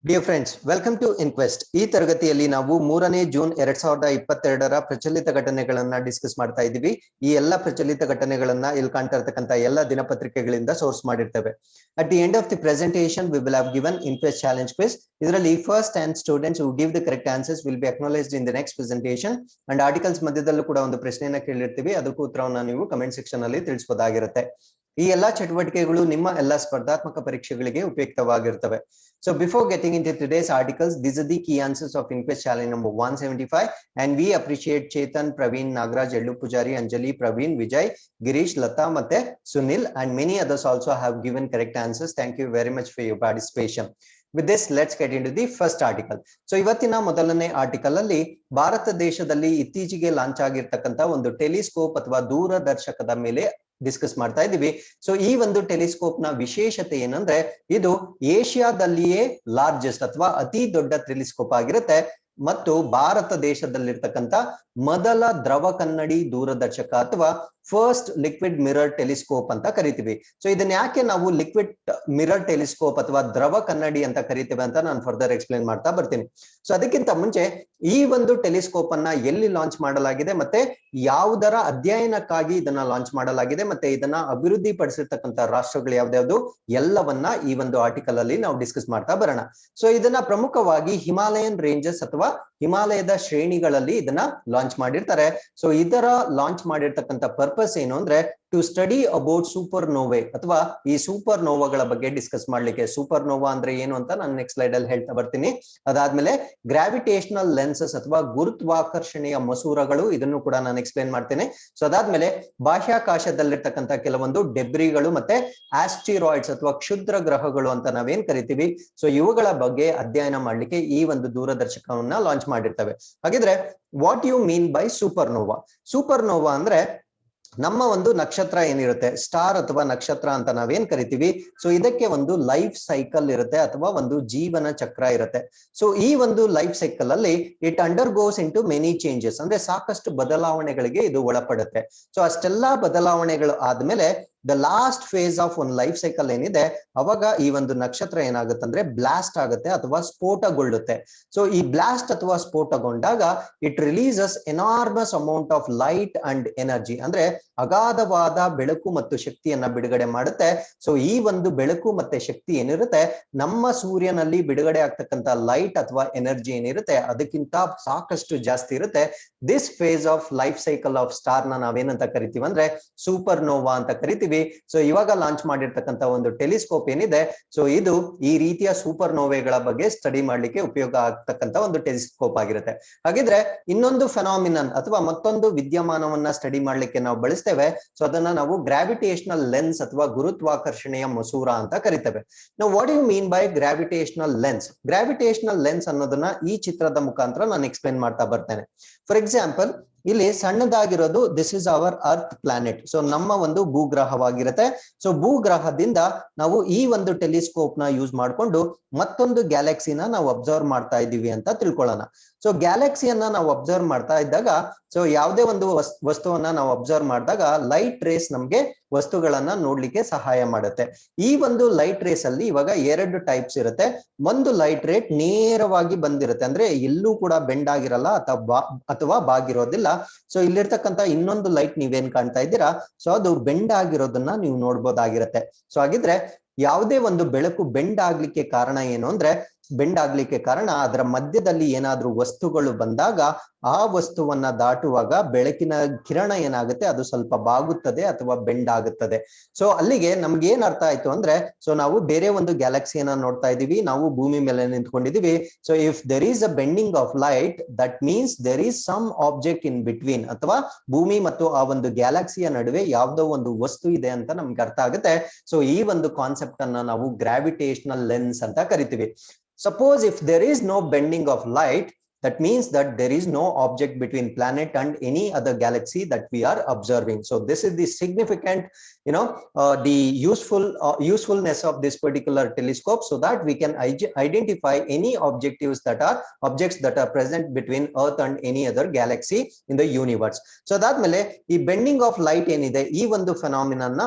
Dear friends, welcome to Inquest. ಈ ತರಗತಿಯಲ್ಲಿ ನಾವು 3ನೇ ಜೂನ್ 2022ರ ಪ್ರಚಲಿತ ಘಟನೆಗಳನ್ನ ಡಿಸ್ಕಸ್ ಮಾಡ್ತಾ ಇದ್ದೀವಿ. ಈ ಎಲ್ಲ ಪ್ರಚಲಿತ ಘಟನೆಗಳನ್ನ ಇಲ್ಲಿ ಕಾಣ್ತಾ ಇರತಕ್ಕಂತ ಎಲ್ಲ ದಿನಪತ್ರಿಕೆಗಳಿಂದ ಸೋರ್ಸ್ ಮಾಡಿರ್ತೇವೆ. At the end of the presentation we will have given inquest challenge quiz. ಇದರಲ್ಲಿ first and students who give the correct answers will be acknowledged in the next presentation. And articles ಮಧ್ಯದಲ್ಲೂ ಕೂಡ ಒಂದು ಪ್ರಶ್ನೆಯನ್ನ ಕೇಳಿರ್ತೀವಿ, ಅದಕ್ಕೂ ಉತ್ತರವನ್ನ ನೀವು comment section ಅಲ್ಲಿ ತಿಳಿಸಬಹುದಾಗಿರುತ್ತೆ. ಈ ಎಲ್ಲಾ ಚಟುವಟಿಕೆಗಳು ನಿಮ್ಮ ಎಲ್ಲ ಸ್ಪರ್ಧಾತ್ಮಕ ಪರೀಕ್ಷೆಗಳಿಗೆ ಉಪಯುಕ್ತವಾಗಿರ್ತವೆ. So before getting into today's articles, these are the key answers of InQuest challenge number 175, and we appreciate Chetan, Praveen, Nagraj, Ellu Pujari, Anjali, Praveen, Vijay, Girish, Lata, Matte, Sunil, and many others also have given correct answers. Thank you very much for your participation. With this, let's get into the first article. So ಇವತ್ತಿನ ಮೊದಲನೇ article ಅಲ್ಲಿ ಭಾರತ ದೇಶದಲ್ಲಿ ಇತ್ತೀಚೆಗೆ launch ಆಗಿರ್ತಕ್ಕಂತ ಒಂದು telescope ಅಥವಾ ದೂರದರ್ಶಕದ ಮೇಲೆ discuss ಮಾಡ್ತಾ ಇದ್ದೀವಿ. ಸೊ ಈ ಒಂದು ಟೆಲಿಸ್ಕೋಪ್ ನ ವಿಶೇಷತೆ ಏನಂದ್ರೆ ಇದು ಏಷ್ಯಾದಲ್ಲಿಯೇ ಲಾರ್ಜೆಸ್ಟ್ ಅಥವಾ ಅತಿ ದೊಡ್ಡ ಟೆಲಿಸ್ಕೋಪ್ ಆಗಿರುತ್ತೆ ಮತ್ತು ಭಾರತ ದೇಶದಲ್ಲಿರ್ತಕ್ಕಂಥ ಮೊದಲ ದ್ರವ ಕನ್ನಡಿ ದೂರದರ್ಶಕ ಅಥವಾ ಫಸ್ಟ್ ಲಿಕ್ವಿಡ್ ಮಿರರ್ ಟೆಲಿಸ್ಕೋಪ್ ಅಂತ ಕರಿತೀವಿ. ಸೊ ಇದನ್ನ ಯಾಕೆ ನಾವು ಲಿಕ್ವಿಡ್ ಮಿರರ್ ಟೆಲಿಸ್ಕೋಪ್ ಅಥವಾ ದ್ರವ ಕನ್ನಡಿ ಅಂತ ಕರಿತೇವೆ ಅಂತ ನಾನು ಫರ್ದರ್ ಎಕ್ಸ್ಪ್ಲೇನ್ ಮಾಡ್ತಾ ಬರ್ತೀನಿ. ಸೊ ಅದಕ್ಕಿಂತ ಮುಂಚೆ ಈ ಒಂದು ಟೆಲಿಸ್ಕೋಪ್ ಅನ್ನ ಎಲ್ಲಿ ಲಾಂಚ್ ಮಾಡಲಾಗಿದೆ ಮತ್ತೆ ಯಾವುದರ ಅಧ್ಯಯನಕ್ಕಾಗಿ ಇದನ್ನ ಲಾಂಚ್ ಮಾಡಲಾಗಿದೆ ಮತ್ತೆ ಇದನ್ನ ಅಭಿವೃದ್ಧಿ ಪಡಿಸಿರ್ತಕ್ಕಂಥ ರಾಷ್ಟ್ರಗಳು ಯಾವ್ದಾವ್ದು ಎಲ್ಲವನ್ನ ಈ ಒಂದು ಆರ್ಟಿಕಲ್ ಅಲ್ಲಿ ನಾವು ಡಿಸ್ಕಸ್ ಮಾಡ್ತಾ ಬರೋಣ. ಸೊ ಇದನ್ನ ಪ್ರಮುಖವಾಗಿ ಹಿಮಾಲಯನ್ ರೇಂಜಸ್ ಅಥವಾ ಹಿಮಾಲಯದ ಶ್ರೇಣಿಗಳಲ್ಲಿ ಇದನ್ನ ಲಾಂಚ್ ಮಾಡಿರ್ತಾರೆ. ಸೊ ಇದರ ಲಾಂಚ್ ಮಾಡಿರ್ತಕ್ಕಂಥ ಪರ್ಪಸ್ ಏನು ಅಂದ್ರೆ ಟು ಸ್ಟಡಿ ಅಬೌಟ್ ಸೂಪರ್ ನೋವೆ ಅಥವಾ ಈ ಸೂಪರ್ ನೋವಾಗಳ ಬಗ್ಗೆ ಡಿಸ್ಕಸ್ ಮಾಡ್ಲಿಕ್ಕೆ. ಸೂಪರ್ ನೋವಾ ಅಂದ್ರೆ ಏನು ಅಂತ ನಾನು ನೆಕ್ಸ್ಟ್ ಸ್ಲೈಡ್ ಅಲ್ಲಿ ಹೇಳ್ತಾ ಬರ್ತೀನಿ. ಅದಾದ್ಮೇಲೆ ಗ್ರಾವಿಟೇಷನಲ್ ಲೆನ್ಸಸ್ ಅಥವಾ ಗುರುತ್ವಾಕರ್ಷಣೆಯ ಮಸೂರಗಳು, ಇದನ್ನು ಕೂಡ ನಾನು ಎಕ್ಸ್ಪ್ಲೇನ್ ಮಾಡ್ತೇನೆ. ಸೊ ಅದಾದ್ಮೇಲೆ ಬಾಹ್ಯಾಕಾಶದಲ್ಲಿರ್ತಕ್ಕಂಥ ಕೆಲವೊಂದು ಡೆಬ್ರಿಗಳು ಮತ್ತೆ ಆಸ್ಟಿರಾಯ್ಡ್ಸ್ ಅಥವಾ ಕ್ಷುದ್ರ ಗ್ರಹಗಳು ಅಂತ ನಾವೇನ್ ಕರಿತೀವಿ, ಸೊ ಇವುಗಳ ಬಗ್ಗೆ ಅಧ್ಯಯನ ಮಾಡ್ಲಿಕ್ಕೆ ಈ ಒಂದು ದೂರದರ್ಶಕವನ್ನ ಲಾಂಚ್ ಮಾಡಿರ್ತವೆ. ಹಾಗಿದ್ರೆ what you mean by supernova? Supernova ಅಂದ್ರೆ ನಮ್ಮ ಒಂದು ನಕ್ಷತ್ರ ಏನಿರುತ್ತೆ, ಸ್ಟಾರ್ ಅಥವಾ ನಕ್ಷತ್ರ ಅಂತ ನಾವೇನ್ ಕರಿತೀವಿ, ಸೊ ಇದಕ್ಕೆ ಒಂದು ಲೈಫ್ ಸೈಕಲ್ ಇರುತ್ತೆ ಅಥವಾ ಒಂದು ಜೀವನ ಚಕ್ರ ಇರುತ್ತೆ. ಸೊ ಈ ಒಂದು ಲೈಫ್ ಸೈಕಲ್ ಅಲ್ಲಿ it undergoes into many changes, ಅಂದ್ರೆ ಸಾಕಷ್ಟು ಬದಲಾವಣೆಗಳಿಗೆ ಇದು ಒಳಪಡುತ್ತೆ. ಸೊ ಅಷ್ಟೆಲ್ಲಾ ಬದಲಾವಣೆಗಳು ಆದ್ಮೇಲೆ ದ ಲಾಸ್ಟ್ ಫೇಸ್ ಆಫ್ ಒಂದು ಲೈಫ್ ಸೈಕಲ್ ಏನಿದೆ, ಅವಾಗ ಈ ಒಂದು ನಕ್ಷತ್ರ ಏನಾಗುತ್ತಂದ್ರೆ ಬ್ಲಾಸ್ಟ್ ಆಗುತ್ತೆ ಅಥವಾ ಸ್ಫೋಟಗೊಳ್ಳುತ್ತೆ. ಸೊ ಈ ಬ್ಲಾಸ್ಟ್ ಅಥವಾ ಸ್ಫೋಟಗೊಂಡಾಗ it releases enormous amount of light and energy, ಅಂದ್ರೆ ಅಗಾಧವಾದ ಬೆಳಕು ಮತ್ತು ಶಕ್ತಿಯನ್ನ ಬಿಡುಗಡೆ ಮಾಡುತ್ತೆ. ಸೊ ಈ ಒಂದು ಬೆಳಕು ಮತ್ತೆ ಶಕ್ತಿ ಏನಿರುತ್ತೆ ನಮ್ಮ ಸೂರ್ಯನಲ್ಲಿ ಬಿಡುಗಡೆ ಆಗ್ತಕ್ಕಂಥ ಲೈಟ್ ಅಥವಾ ಎನರ್ಜಿ ಏನಿರುತ್ತೆ ಅದಕ್ಕಿಂತ ಸಾಕಷ್ಟು ಜಾಸ್ತಿ ಇರುತ್ತೆ. This phase of life cycle of star ನ ನಾವೇನಂತ ಕರಿತೀವಿ ಅಂದ್ರೆ ಸೂಪರ್ ನೋವಾ ಅಂತ ಕರಿತೀವಿ. ಸೊ ಇವಾಗ ಲಾಂಚ್ ಮಾಡಿರ್ತಕ್ಕಂಥ ಒಂದು ಟೆಲಿಸ್ಕೋಪ್ ಏನಿದೆ, ಸೊ ಇದು ಈ ರೀತಿಯ ಸೂಪರ್ ನೋವೆಗಳ ಬಗ್ಗೆ ಸ್ಟಡಿ ಮಾಡ್ಲಿಕ್ಕೆ ಉಪಯೋಗ ಆಗ್ತಕ್ಕಂಥ ಒಂದು ಟೆಲಿಸ್ಕೋಪ್ ಆಗಿರುತ್ತೆ. ಹಾಗಿದ್ರೆ ಇನ್ನೊಂದು ಫೆನಾಮಿನನ್ ಅಥವಾ ಮತ್ತೊಂದು ವಿದ್ಯಮಾನವನ್ನ ಸ್ಟಡಿ ಮಾಡ್ಲಿಕ್ಕೆ ನಾವು ಬಳಸ್ತೇವೆ. ಸೊ ಅದನ್ನ ನಾವು ಗ್ರಾವಿಟೇಷನಲ್ ಲೆನ್ಸ್ ಅಥವಾ ಗುರುತ್ವಾಕರ್ಷಣೆಯ ಮಸೂರ ಅಂತ ಕರಿತೇವೆ. ನಾವು what you mean by gravitational lens? Gravitational lens ಅನ್ನೋದನ್ನ ಈ ಚಿತ್ರದ ಮುಖಾಂತರ ನಾನು ಎಕ್ಸ್ಪ್ಲೇನ್ ಮಾಡ್ತಾ ಬರ್ತೇನೆ. ಫಾರ್ ಎಕ್ಸಾಂಪಲ್, ಇಲ್ಲಿ ಸಣ್ಣದಾಗಿರೋದು this is our earth planet. So ನಮ್ಮ ಒಂದು ಭೂಗ್ರಹವಾಗಿರುತ್ತೆ. ಸೊ ಭೂಗ್ರಹದಿಂದ ನಾವು ಈ ಒಂದು ಟೆಲಿಸ್ಕೋಪ್ ನ ಯೂಸ್ ಮಾಡ್ಕೊಂಡು ಮತ್ತೊಂದು ಗ್ಯಾಲಕ್ಸಿನ ನಾವು ಅಬ್ಸರ್ವ್ ಮಾಡ್ತಾ ಇದ್ದೀವಿ ಅಂತ ತಿಳ್ಕೊಳ್ಳೋಣ. ಸೊ ಗ್ಯಾಲಕ್ಸಿಯನ್ನ ನಾವು ಅಬ್ಸರ್ವ್ ಮಾಡ್ತಾ ಇದ್ದಾಗ, ಸೊ ಯಾವುದೇ ಒಂದು ವಸ್ತುವನ್ನ ನಾವು ಅಬ್ಸರ್ವ್ ಮಾಡಿದಾಗ ಲೈಟ್ ರೇಸ್ ನಮ್ಗೆ ವಸ್ತುಗಳನ್ನ ನೋಡ್ಲಿಕ್ಕೆ ಸಹಾಯ ಮಾಡುತ್ತೆ. ಈ ಒಂದು ಲೈಟ್ ರೇಸ್ ಅಲ್ಲಿ ಇವಾಗ ಎರಡು ಟೈಪ್ಸ್ ಇರುತ್ತೆ. ಒಂದು ಲೈಟ್ ರೇಟ್ ನೇರವಾಗಿ ಬಂದಿರುತ್ತೆ, ಅಂದ್ರೆ ಎಲ್ಲೂ ಕೂಡ ಬೆಂಡ್ ಆಗಿರಲ್ಲ ಅಥವಾ ಬಾಗಿರೋದಿಲ್ಲ. ಸೊ ಇಲ್ಲಿರ್ತಕ್ಕಂಥ ಇನ್ನೊಂದು ಲೈಟ್ ನೀವೇನ್ ಕಾಣ್ತಾ ಇದ್ದೀರಾ, ಸೊ ಅದು ಬೆಂಡ್ ಆಗಿರೋದನ್ನ ನೀವು ನೋಡ್ಬೋದಾಗಿರುತ್ತೆ. ಸೊ ಹಾಗಿದ್ರೆ ಯಾವುದೇ ಒಂದು ಬೆಳಕು ಬೆಂಡ್ ಆಗ್ಲಿಕ್ಕೆ ಕಾರಣ ಏನು ಅಂದ್ರೆ, ಬೆಂಡ್ ಆಗ್ಲಿಕ್ಕೆ ಕಾರಣ ಅದರ ಮಧ್ಯದಲ್ಲಿ ಏನಾದ್ರೂ ವಸ್ತುಗಳು ಬಂದಾಗ ಆ ವಸ್ತುವನ್ನ ದಾಟುವಾಗ ಬೆಳಕಿನ ಕಿರಣ ಏನಾಗುತ್ತೆ ಅದು ಸ್ವಲ್ಪ ಬಾಗುತ್ತದೆ ಅಥವಾ ಬೆಂಡ್ ಆಗುತ್ತದೆ. ಸೊ ಅಲ್ಲಿಗೆ ನಮ್ಗೆ ಏನ್ ಅರ್ಥ ಆಯ್ತು ಅಂದ್ರೆ, ಸೊ ನಾವು ಬೇರೆ ಒಂದು ಗ್ಯಾಲಕ್ಸಿಯನ್ನ ನೋಡ್ತಾ ಇದೀವಿ, ನಾವು ಭೂಮಿ ಮೇಲೆ ನಿಂತ್ಕೊಂಡಿದೀವಿ. So if there is a bending of light, that means there is some object in between, ಅಥವಾ ಭೂಮಿ ಮತ್ತು ಆ ಒಂದು ಗ್ಯಾಲಕ್ಸಿಯ ನಡುವೆ ಯಾವ್ದೋ ಒಂದು ವಸ್ತು ಇದೆ ಅಂತ ನಮ್ಗೆ ಅರ್ಥ ಆಗುತ್ತೆ. ಸೊ ಈ ಒಂದು ಕಾನ್ಸೆಪ್ಟ್ ಅನ್ನ ನಾವು ಗ್ರಾವಿಟೇಷನಲ್ ಲೆನ್ಸ್ ಅಂತ ಕರಿತೀವಿ. Suppose if there is no bending of light, That means that there is no object between planet and any other galaxy that we are observing. So this is the significant, the usefulness of this particular telescope, so that we can identify any objects that are present between Earth and any other galaxy in the universe. So ಅದಾದ್ಮೇಲೆ ಈ bending of light ಏನಿದೆ, ಈ ಒಂದು ಫೆನಾಮಿನನ್ನ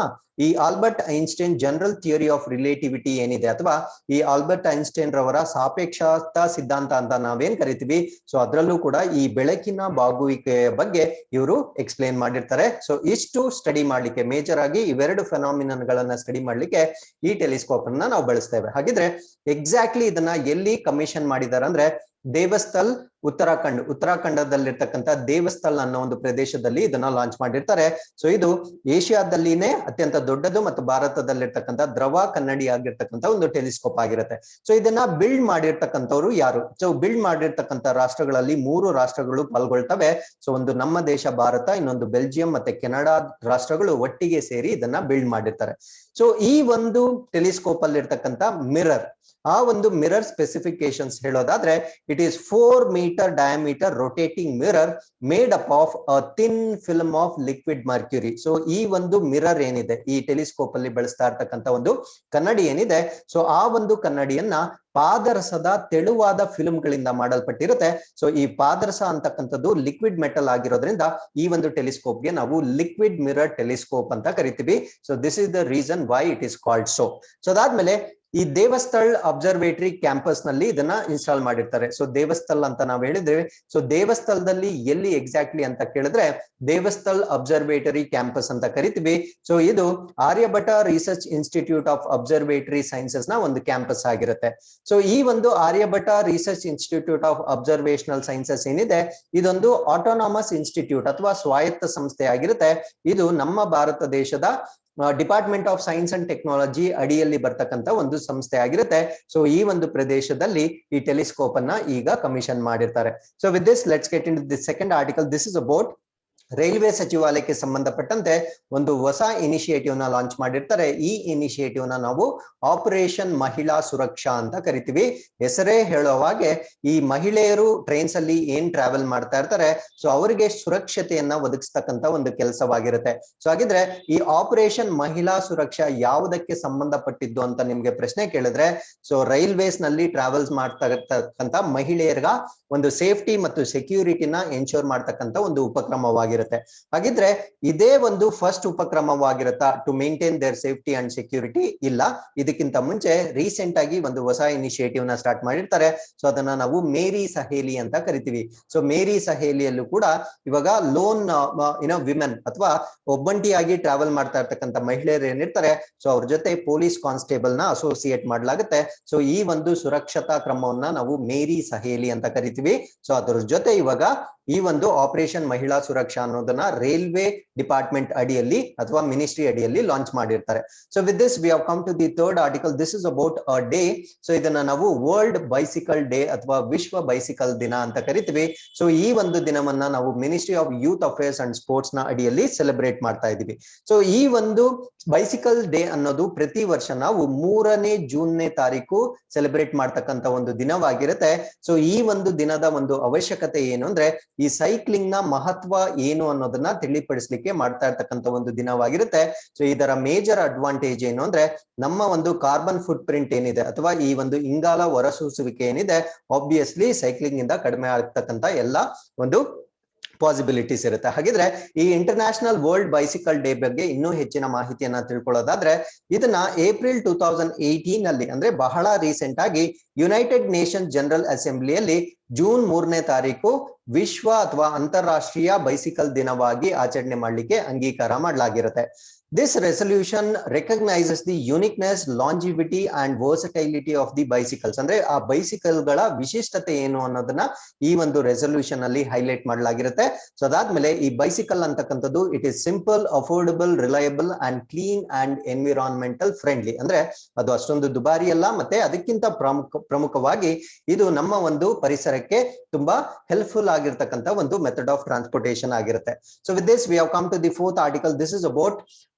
ಈ Albert Einstein general theory of relativity ಏನಿದೆ, ಅಥವಾ ಈ Albert Einstein ರವರ ಸಾಪೇಕ್ಷತಾ ಸಿದ್ಧಾಂತ ಅಂತ ನಾವೇನ್ ಕರಿತೀವಿ, ಸೊ ಅದರಲ್ಲೂ ಕೂಡ ಈ ಬೆಳಕಿನ ಬಾಗುವಿಕೆಯ ಬಗ್ಗೆ ಇವರು ಎಕ್ಸ್ಪ್ಲೇನ್ ಮಾಡಿರ್ತಾರೆ. ಸೊ ಇಷ್ಟು ಸ್ಟಡಿ ಮಾಡ್ಲಿಕ್ಕೆ, ಮೇಜರ್ ಆಗಿ ಇವೆರಡು ಫೆನಾಮಿನನ್ ಗಳನ್ನ ಸ್ಟಡಿ ಮಾಡ್ಲಿಕ್ಕೆ ಈ ಟೆಲಿಸ್ಕೋಪ್ ಅನ್ನ ನಾವು ಬಳಸ್ತೇವೆ. ಹಾಗಿದ್ರೆ ಎಕ್ಸಾಕ್ಟ್ಲಿ ಇದನ್ನ ಎಲ್ಲಿ ಕಮಿಷನ್ ಮಾಡಿದ್ದಾರೆ ಅಂದ್ರೆ ದೇವಸ್ಥಲ್, ಉತ್ತರಾಖಂಡದಲ್ಲಿರ್ತಕ್ಕಂಥ ದೇವಸ್ಥಲ್ ಅನ್ನೋ ಒಂದು ಪ್ರದೇಶದಲ್ಲಿ ಇದನ್ನ ಲಾಂಚ್ ಮಾಡಿರ್ತಾರೆ. ಸೊ ಇದು ಏಷ್ಯಾದಲ್ಲಿನೇ ಅತ್ಯಂತ ದೊಡ್ಡದು ಮತ್ತು ಭಾರತದಲ್ಲಿರ್ತಕ್ಕಂಥ ದ್ರವ ಕನ್ನಡಿ ಆಗಿರ್ತಕ್ಕಂಥ ಒಂದು ಟೆಲಿಸ್ಕೋಪ್ ಆಗಿರುತ್ತೆ. ಸೊ ಇದನ್ನ ಬಿಲ್ಡ್ ಮಾಡಿರ್ತಕ್ಕಂಥವ್ರು ಯಾರು? ಸೊ ಬಿಲ್ಡ್ ಮಾಡಿರ್ತಕ್ಕಂಥ ರಾಷ್ಟ್ರಗಳಲ್ಲಿ 3 ರಾಷ್ಟ್ರಗಳು ಪಾಲ್ಗೊಳ್ತವೆ. ಸೊ ಒಂದು ನಮ್ಮ ದೇಶ ಭಾರತ, ಇನ್ನೊಂದು ಬೆಲ್ಜಿಯಂ ಮತ್ತೆ ಕೆನಡಾ ರಾಷ್ಟ್ರಗಳು ಒಟ್ಟಿಗೆ ಸೇರಿ ಇದನ್ನ ಬಿಲ್ಡ್ ಮಾಡಿರ್ತಾರೆ. ಸೊ ಈ ಒಂದು ಟೆಲಿಸ್ಕೋಪ್ ಅಲ್ಲಿ ಇರ್ತಕ್ಕಂಥ ಮಿರರ್, ಆ ಒಂದು ಮಿರರ್ ಸ್ಪೆಸಿಫಿಕೇಶನ್ಸ್ ಹೇಳೋದಾದ್ರೆ, it is 4 metre diameter rotating mirror made up of a thin film of liquid mercury. So ಈ ಒಂದು ಮಿರರ್ ಏನಿದೆ, ಈ ಟೆಲಿಸ್ಕೋಪ್ ಅಲ್ಲಿ ಬಳಸ್ತಾ ಇರ್ತಕ್ಕಂಥ ಒಂದು ಕನ್ನಡಿ ಏನಿದೆ, ಸೊ ಆ ಒಂದು ಕನ್ನಡಿಯನ್ನ ಪಾದರಸದ ತೆಳುವಾದ ಫಿಲ್ಮ್ ಗಳಿಂದ ಮಾಡಲ್ಪಟ್ಟಿರುತ್ತೆ. ಸೊ ಈ ಪಾದರಸ ಅಂತಕ್ಕಂಥದ್ದು ಲಿಕ್ವಿಡ್ ಮೆಟಲ್ ಆಗಿರೋದ್ರಿಂದ ಈ ಒಂದು ಟೆಲಿಸ್ಕೋಪ್ ಗೆ ನಾವು ಲಿಕ್ವಿಡ್ ಮಿರರ್ ಟೆಲಿಸ್ಕೋಪ್ ಅಂತ ಕರಿತೀವಿ. So this is the reason why it is called so. So ಅದಾದ್ಮೇಲೆ ಈ ದೇವಸ್ಥಳ್ ಅಬ್ಸರ್ವೇಟರಿ ಕ್ಯಾಂಪಸ್ ನಲ್ಲಿ ಇದನ್ನ ಇನ್ಸ್ಟಾಲ್ ಮಾಡಿರ್ತಾರೆ. ಸೊ ದೇವಸ್ಥಳ್ ಅಂತ ನಾವು ಹೇಳಿದ್ದೇವೆ. ಸೊ ದೇವಸ್ಥಳದಲ್ಲಿ ಎಲ್ಲಿ ಎಕ್ಸಾಕ್ಟ್ಲಿ ಅಂತ ಕೇಳಿದ್ರೆ ದೇವಸ್ಥಳ್ ಅಬ್ಸರ್ವೇಟರಿ ಕ್ಯಾಂಪಸ್ ಅಂತ ಕರಿತೀವಿ. ಸೊ ಇದು Aryabhata research institute of observatory sciences ನ ಒಂದು ಕ್ಯಾಂಪಸ್ ಆಗಿರುತ್ತೆ. ಸೊ ಈ ಒಂದು Aryabhata research institute of observational sciences ಏನಿದೆ, ಇದೊಂದು ಆಟೋನಾಮಸ್ ಇನ್ಸ್ಟಿಟ್ಯೂಟ್ ಅಥವಾ ಸ್ವಾಯತ್ತ ಸಂಸ್ಥೆ ಆಗಿರುತ್ತೆ. ಇದು ನಮ್ಮ ಭಾರತ ದೇಶದ department of science and technology ಅಡಿಯಲ್ಲಿ ಬರ್ತಕ್ಕಂಥ ಒಂದು ಸಂಸ್ಥೆ ಆಗಿರುತ್ತೆ. ಸೊ ಈ ಒಂದು ಪ್ರದೇಶದಲ್ಲಿ ಈ ಟೆಲಿಸ್ಕೋಪ್ ಅನ್ನ ಈಗ ಕಮಿಷನ್ ಮಾಡಿರ್ತಾರೆ. So with this let's get into the second article. This is about railway ಸಚಿವಾಲಯಕ್ಕೆ ಸಂಬಂಧಪಟ್ಟಂತೆ ಒಂದು ಹೊಸ ಇನಿಷಿಯೇಟಿವ್ ನ ಲಾಂಚ್ ಮಾಡಿರ್ತಾರೆ. ಈ ಇನಿಷಿಯೇಟಿವ್ ನ ನಾವು ಆಪರೇಷನ್ ಮಹಿಳಾ ಸುರಕ್ಷಾ ಅಂತ ಕರಿತೀವಿ. ಹೆಸರೇ ಹೇಳೋ ಹಾಗೆ ಈ ಮಹಿಳೆಯರು ಟ್ರೈನ್ಸ್ ಅಲ್ಲಿ ಏನ್ ಟ್ರಾವೆಲ್ ಮಾಡ್ತಾ ಇರ್ತಾರೆ, ಸೊ ಅವರಿಗೆ ಸುರಕ್ಷತೆಯನ್ನ ಒದಗಿಸ್ತಕ್ಕಂಥ ಒಂದು ಕೆಲಸವಾಗಿರುತ್ತೆ. ಸೊ ಹಾಗಿದ್ರೆ ಈ ಆಪರೇಷನ್ ಮಹಿಳಾ ಸುರಕ್ಷಾ ಯಾವುದಕ್ಕೆ ಸಂಬಂಧಪಟ್ಟಿದ್ದು ಅಂತ ನಿಮ್ಗೆ ಪ್ರಶ್ನೆ ಕೇಳಿದ್ರೆ, ಸೊ ರೈಲ್ವೇಸ್ ನಲ್ಲಿ ಟ್ರಾವೆಲ್ಸ್ ಮಾಡ್ತಾ ಇರ್ತಕ್ಕಂಥ ಮಹಿಳೆಯರಿಗ ಒಂದು ಸೇಫ್ಟಿ ಮತ್ತು ಸೆಕ್ಯೂರಿಟಿನ ಎನ್ಶೋರ್ ಮಾಡ್ತಕ್ಕಂಥ ಒಂದು ಉಪಕ್ರಮವಾಗಿರುತ್ತೆ. ಹಾಗಿದ್ರೆ ಇದೇ ಒಂದು ಫಸ್ಟ್ ಉಪಕ್ರಮವಾಗಿರುತ್ತಾ to maintain their safety and security? ಇಲ್ಲ, ಇದಕ್ಕಿಂತ ಮುಂಚೆ ರೀಸೆಂಟ್ ಆಗಿ ಒಂದು ಹೊಸ ಇನಿಷಿಯೇಟಿವ್ ನ ಸ್ಟಾರ್ಟ್ ಮಾಡಿರ್ತಾರೆ. ಸೊ ಅದನ್ನ ನಾವು ಮೇರಿ ಸಹೇಲಿ ಅಂತ ಕರಿತೀವಿ. ಸೊ ಮೇರಿ ಸಹೇಲಿಯಲ್ಲೂ ಕೂಡ ಇವಾಗ ಲೋನ್ ವಿಮೆನ್ ಅಥವಾ ಒಬ್ಬಂಟಿಯಾಗಿ ಟ್ರಾವೆಲ್ ಮಾಡ್ತಾ ಇರ್ತಕ್ಕಂಥ ಮಹಿಳೆಯರು ಏನಿರ್ತಾರೆ, ಸೊ ಅವ್ರ ಜೊತೆ ಪೊಲೀಸ್ ಕಾನ್ಸ್ಟೇಬಲ್ ನ ಅಸೋಸಿಯೇಟ್ ಮಾಡ್ಲಾಗುತ್ತೆ. ಸೊ ಈ ಒಂದು ಸುರಕ್ಷತಾ ಕ್ರಮವನ್ನ ನಾವು ಮೇರಿ ಸಹೇಲಿ ಅಂತ ಕರಿತೀವಿ. ಸೊ ಅದ್ರ ಜೊತೆ ಇವಾಗ ಈ ಒಂದು ಆಪರೇಷನ್ ಮಹಿಳಾ ಸುರಕ್ಷಾ ಅನ್ನೋದನ್ನ ರೈಲ್ವೆ ಡಿಪಾರ್ಟ್ಮೆಂಟ್ ಅಡಿಯಲ್ಲಿ ಅಥವಾ ಮಿನಿಸ್ಟ್ರಿ ಅಡಿಯಲ್ಲಿ ಲಾಂಚ್ ಮಾಡಿರ್ತಾರೆ. So with this we have come to the third article. This is about a day. So ಇದನ್ನ ನಾವು ವರ್ಲ್ಡ್ ಬೈಸಿಕಲ್ ಡೇ ಅಥವಾ ವಿಶ್ವ ಬೈಸಿಕಲ್ ದಿನ ಅಂತ ಕರಿತೀವಿ. ಸೊ ಈ ಒಂದು ದಿನವನ್ನ ನಾವು ministry of youth affairs and sports ನ ಅಡಿಯಲ್ಲಿ ಸೆಲೆಬ್ರೇಟ್ ಮಾಡ್ತಾ ಇದೀವಿ. ಸೊ ಈ ಒಂದು ಬೈಸಿಕಲ್ ಡೇ ಅನ್ನೋದು ಪ್ರತಿ ವರ್ಷ ನಾವು 3ನೇ ಜೂನ್ನೇ ತಾರೀಕು ಸೆಲೆಬ್ರೇಟ್ ಮಾಡ್ತಕ್ಕಂಥ ಒಂದು ದಿನವಾಗಿರುತ್ತೆ. ಸೊ ಈ ಒಂದು ದಿನದ ಒಂದು ಅವಶ್ಯಕತೆ ಏನು ಅಂದ್ರೆ, ಈ ಸೈಕ್ಲಿಂಗ್ ನ ಮಹತ್ವ ಏನು ಅನ್ನೋದನ್ನ ತಿಳಿಪಡಿಸ್ಲಿಕ್ಕೆ ಮಾಡ್ತಾ ಇರ್ತಕ್ಕಂಥ ಒಂದು ದಿನವಾಗಿರುತ್ತೆ. ಸೊ ಇದರ ಮೇಜರ್ ಅಡ್ವಾಂಟೇಜ್ ಏನು ಅಂದ್ರೆ, ನಮ್ಮ ಒಂದು ಕಾರ್ಬನ್ ಫುಟ್ ಪ್ರಿಂಟ್ ಏನಿದೆ ಅಥವಾ ಈ ಒಂದು ಇಂಗಾಲ ಹೊರಸೂಸುವಿಕೆ ಏನಿದೆ, ಆಬ್ವಿಯಸ್ಲಿ ಸೈಕ್ಲಿಂಗ್ ಇಂದ ಕಡಿಮೆ ಆಗ್ತಕ್ಕಂಥ ಎಲ್ಲ ಒಂದು ಪಾಸಿಬಿಲಿಟೀಸ್ ಇರುತ್ತೆ. ಹಾಗಿದ್ರೆ ಈ ಇಂಟರ್ನ್ಯಾಷನಲ್ ವರ್ಲ್ಡ್ ಬೈಸಿಕಲ್ ಡೇ ಬಗ್ಗೆ ಇನ್ನೂ ಹೆಚ್ಚಿನ ಮಾಹಿತಿಯನ್ನ ತಿಳ್ಕೊಳ್ಳೋದಾದ್ರೆ, ಇದನ್ನ ಏಪ್ರಿಲ್ 2018 ಅಲ್ಲಿ ಅಂದ್ರೆ ಬಹಳ ರೀಸೆಂಟ್ ಆಗಿ ಯುನೈಟೆಡ್ ನೇಷನ್ ಜನರಲ್ ಅಸೆಂಬ್ಲಿಯಲ್ಲಿ ಜೂನ್ 3ನೇ ತಾರೀಕು ವಿಶ್ವ ಅಥವಾ ಅಂತಾರಾಷ್ಟ್ರೀಯ ಬೈಸಿಕಲ್ ದಿನವಾಗಿ ಆಚರಣೆ ಮಾಡಲಿಕ್ಕೆ ಅಂಗೀಕಾರ ಮಾಡಲಾಗಿರುತ್ತೆ. This resolution recognizes the uniqueness, longevity and versatility of the bicycles. ಅಂದ್ರೆ ಆ ಬೈಸಿಕಲ್ ಗಳ ವಿಶಿಷ್ಟತೆ ಏನು ಅನ್ನೋದನ್ನ ಈ ಒಂದು ರೆಸಲ್ಯೂಷನ್ ಅಲ್ಲಿ ಹೈಲೈಟ್ ಮಾಡಲಾಗಿರುತ್ತೆ. ಸೊ ಅದಾದ್ಮೇಲೆ ಈ ಬೈಸಿಕಲ್ ಅಂತಕ್ಕಂಥದ್ದು it is simple, affordable, reliable and clean and environmental friendly. ಅಂದ್ರೆ ಅದು ಅಷ್ಟೊಂದು ದುಬಾರಿ ಅಲ್ಲ, ಮತ್ತೆ ಅದಕ್ಕಿಂತ ಪ್ರಮುಖವಾಗಿ ಇದು ನಮ್ಮ ಒಂದು ಪರಿಸರಕ್ಕೆ ಪರಿಸರಕ್ಕೆ ತುಂಬಾ ಹೆಲ್ಪ್ಫುಲ್ ಆಗಿರ್ತಕ್ಕಂಥ ಒಂದು ಮೆಥಡ್ ಆಫ್ ಟ್ರಾನ್ಸ್ಪೋರ್ಟೇಷನ್ ಆಗಿರುತ್ತೆ. So with this we have come to the fourth article. This is about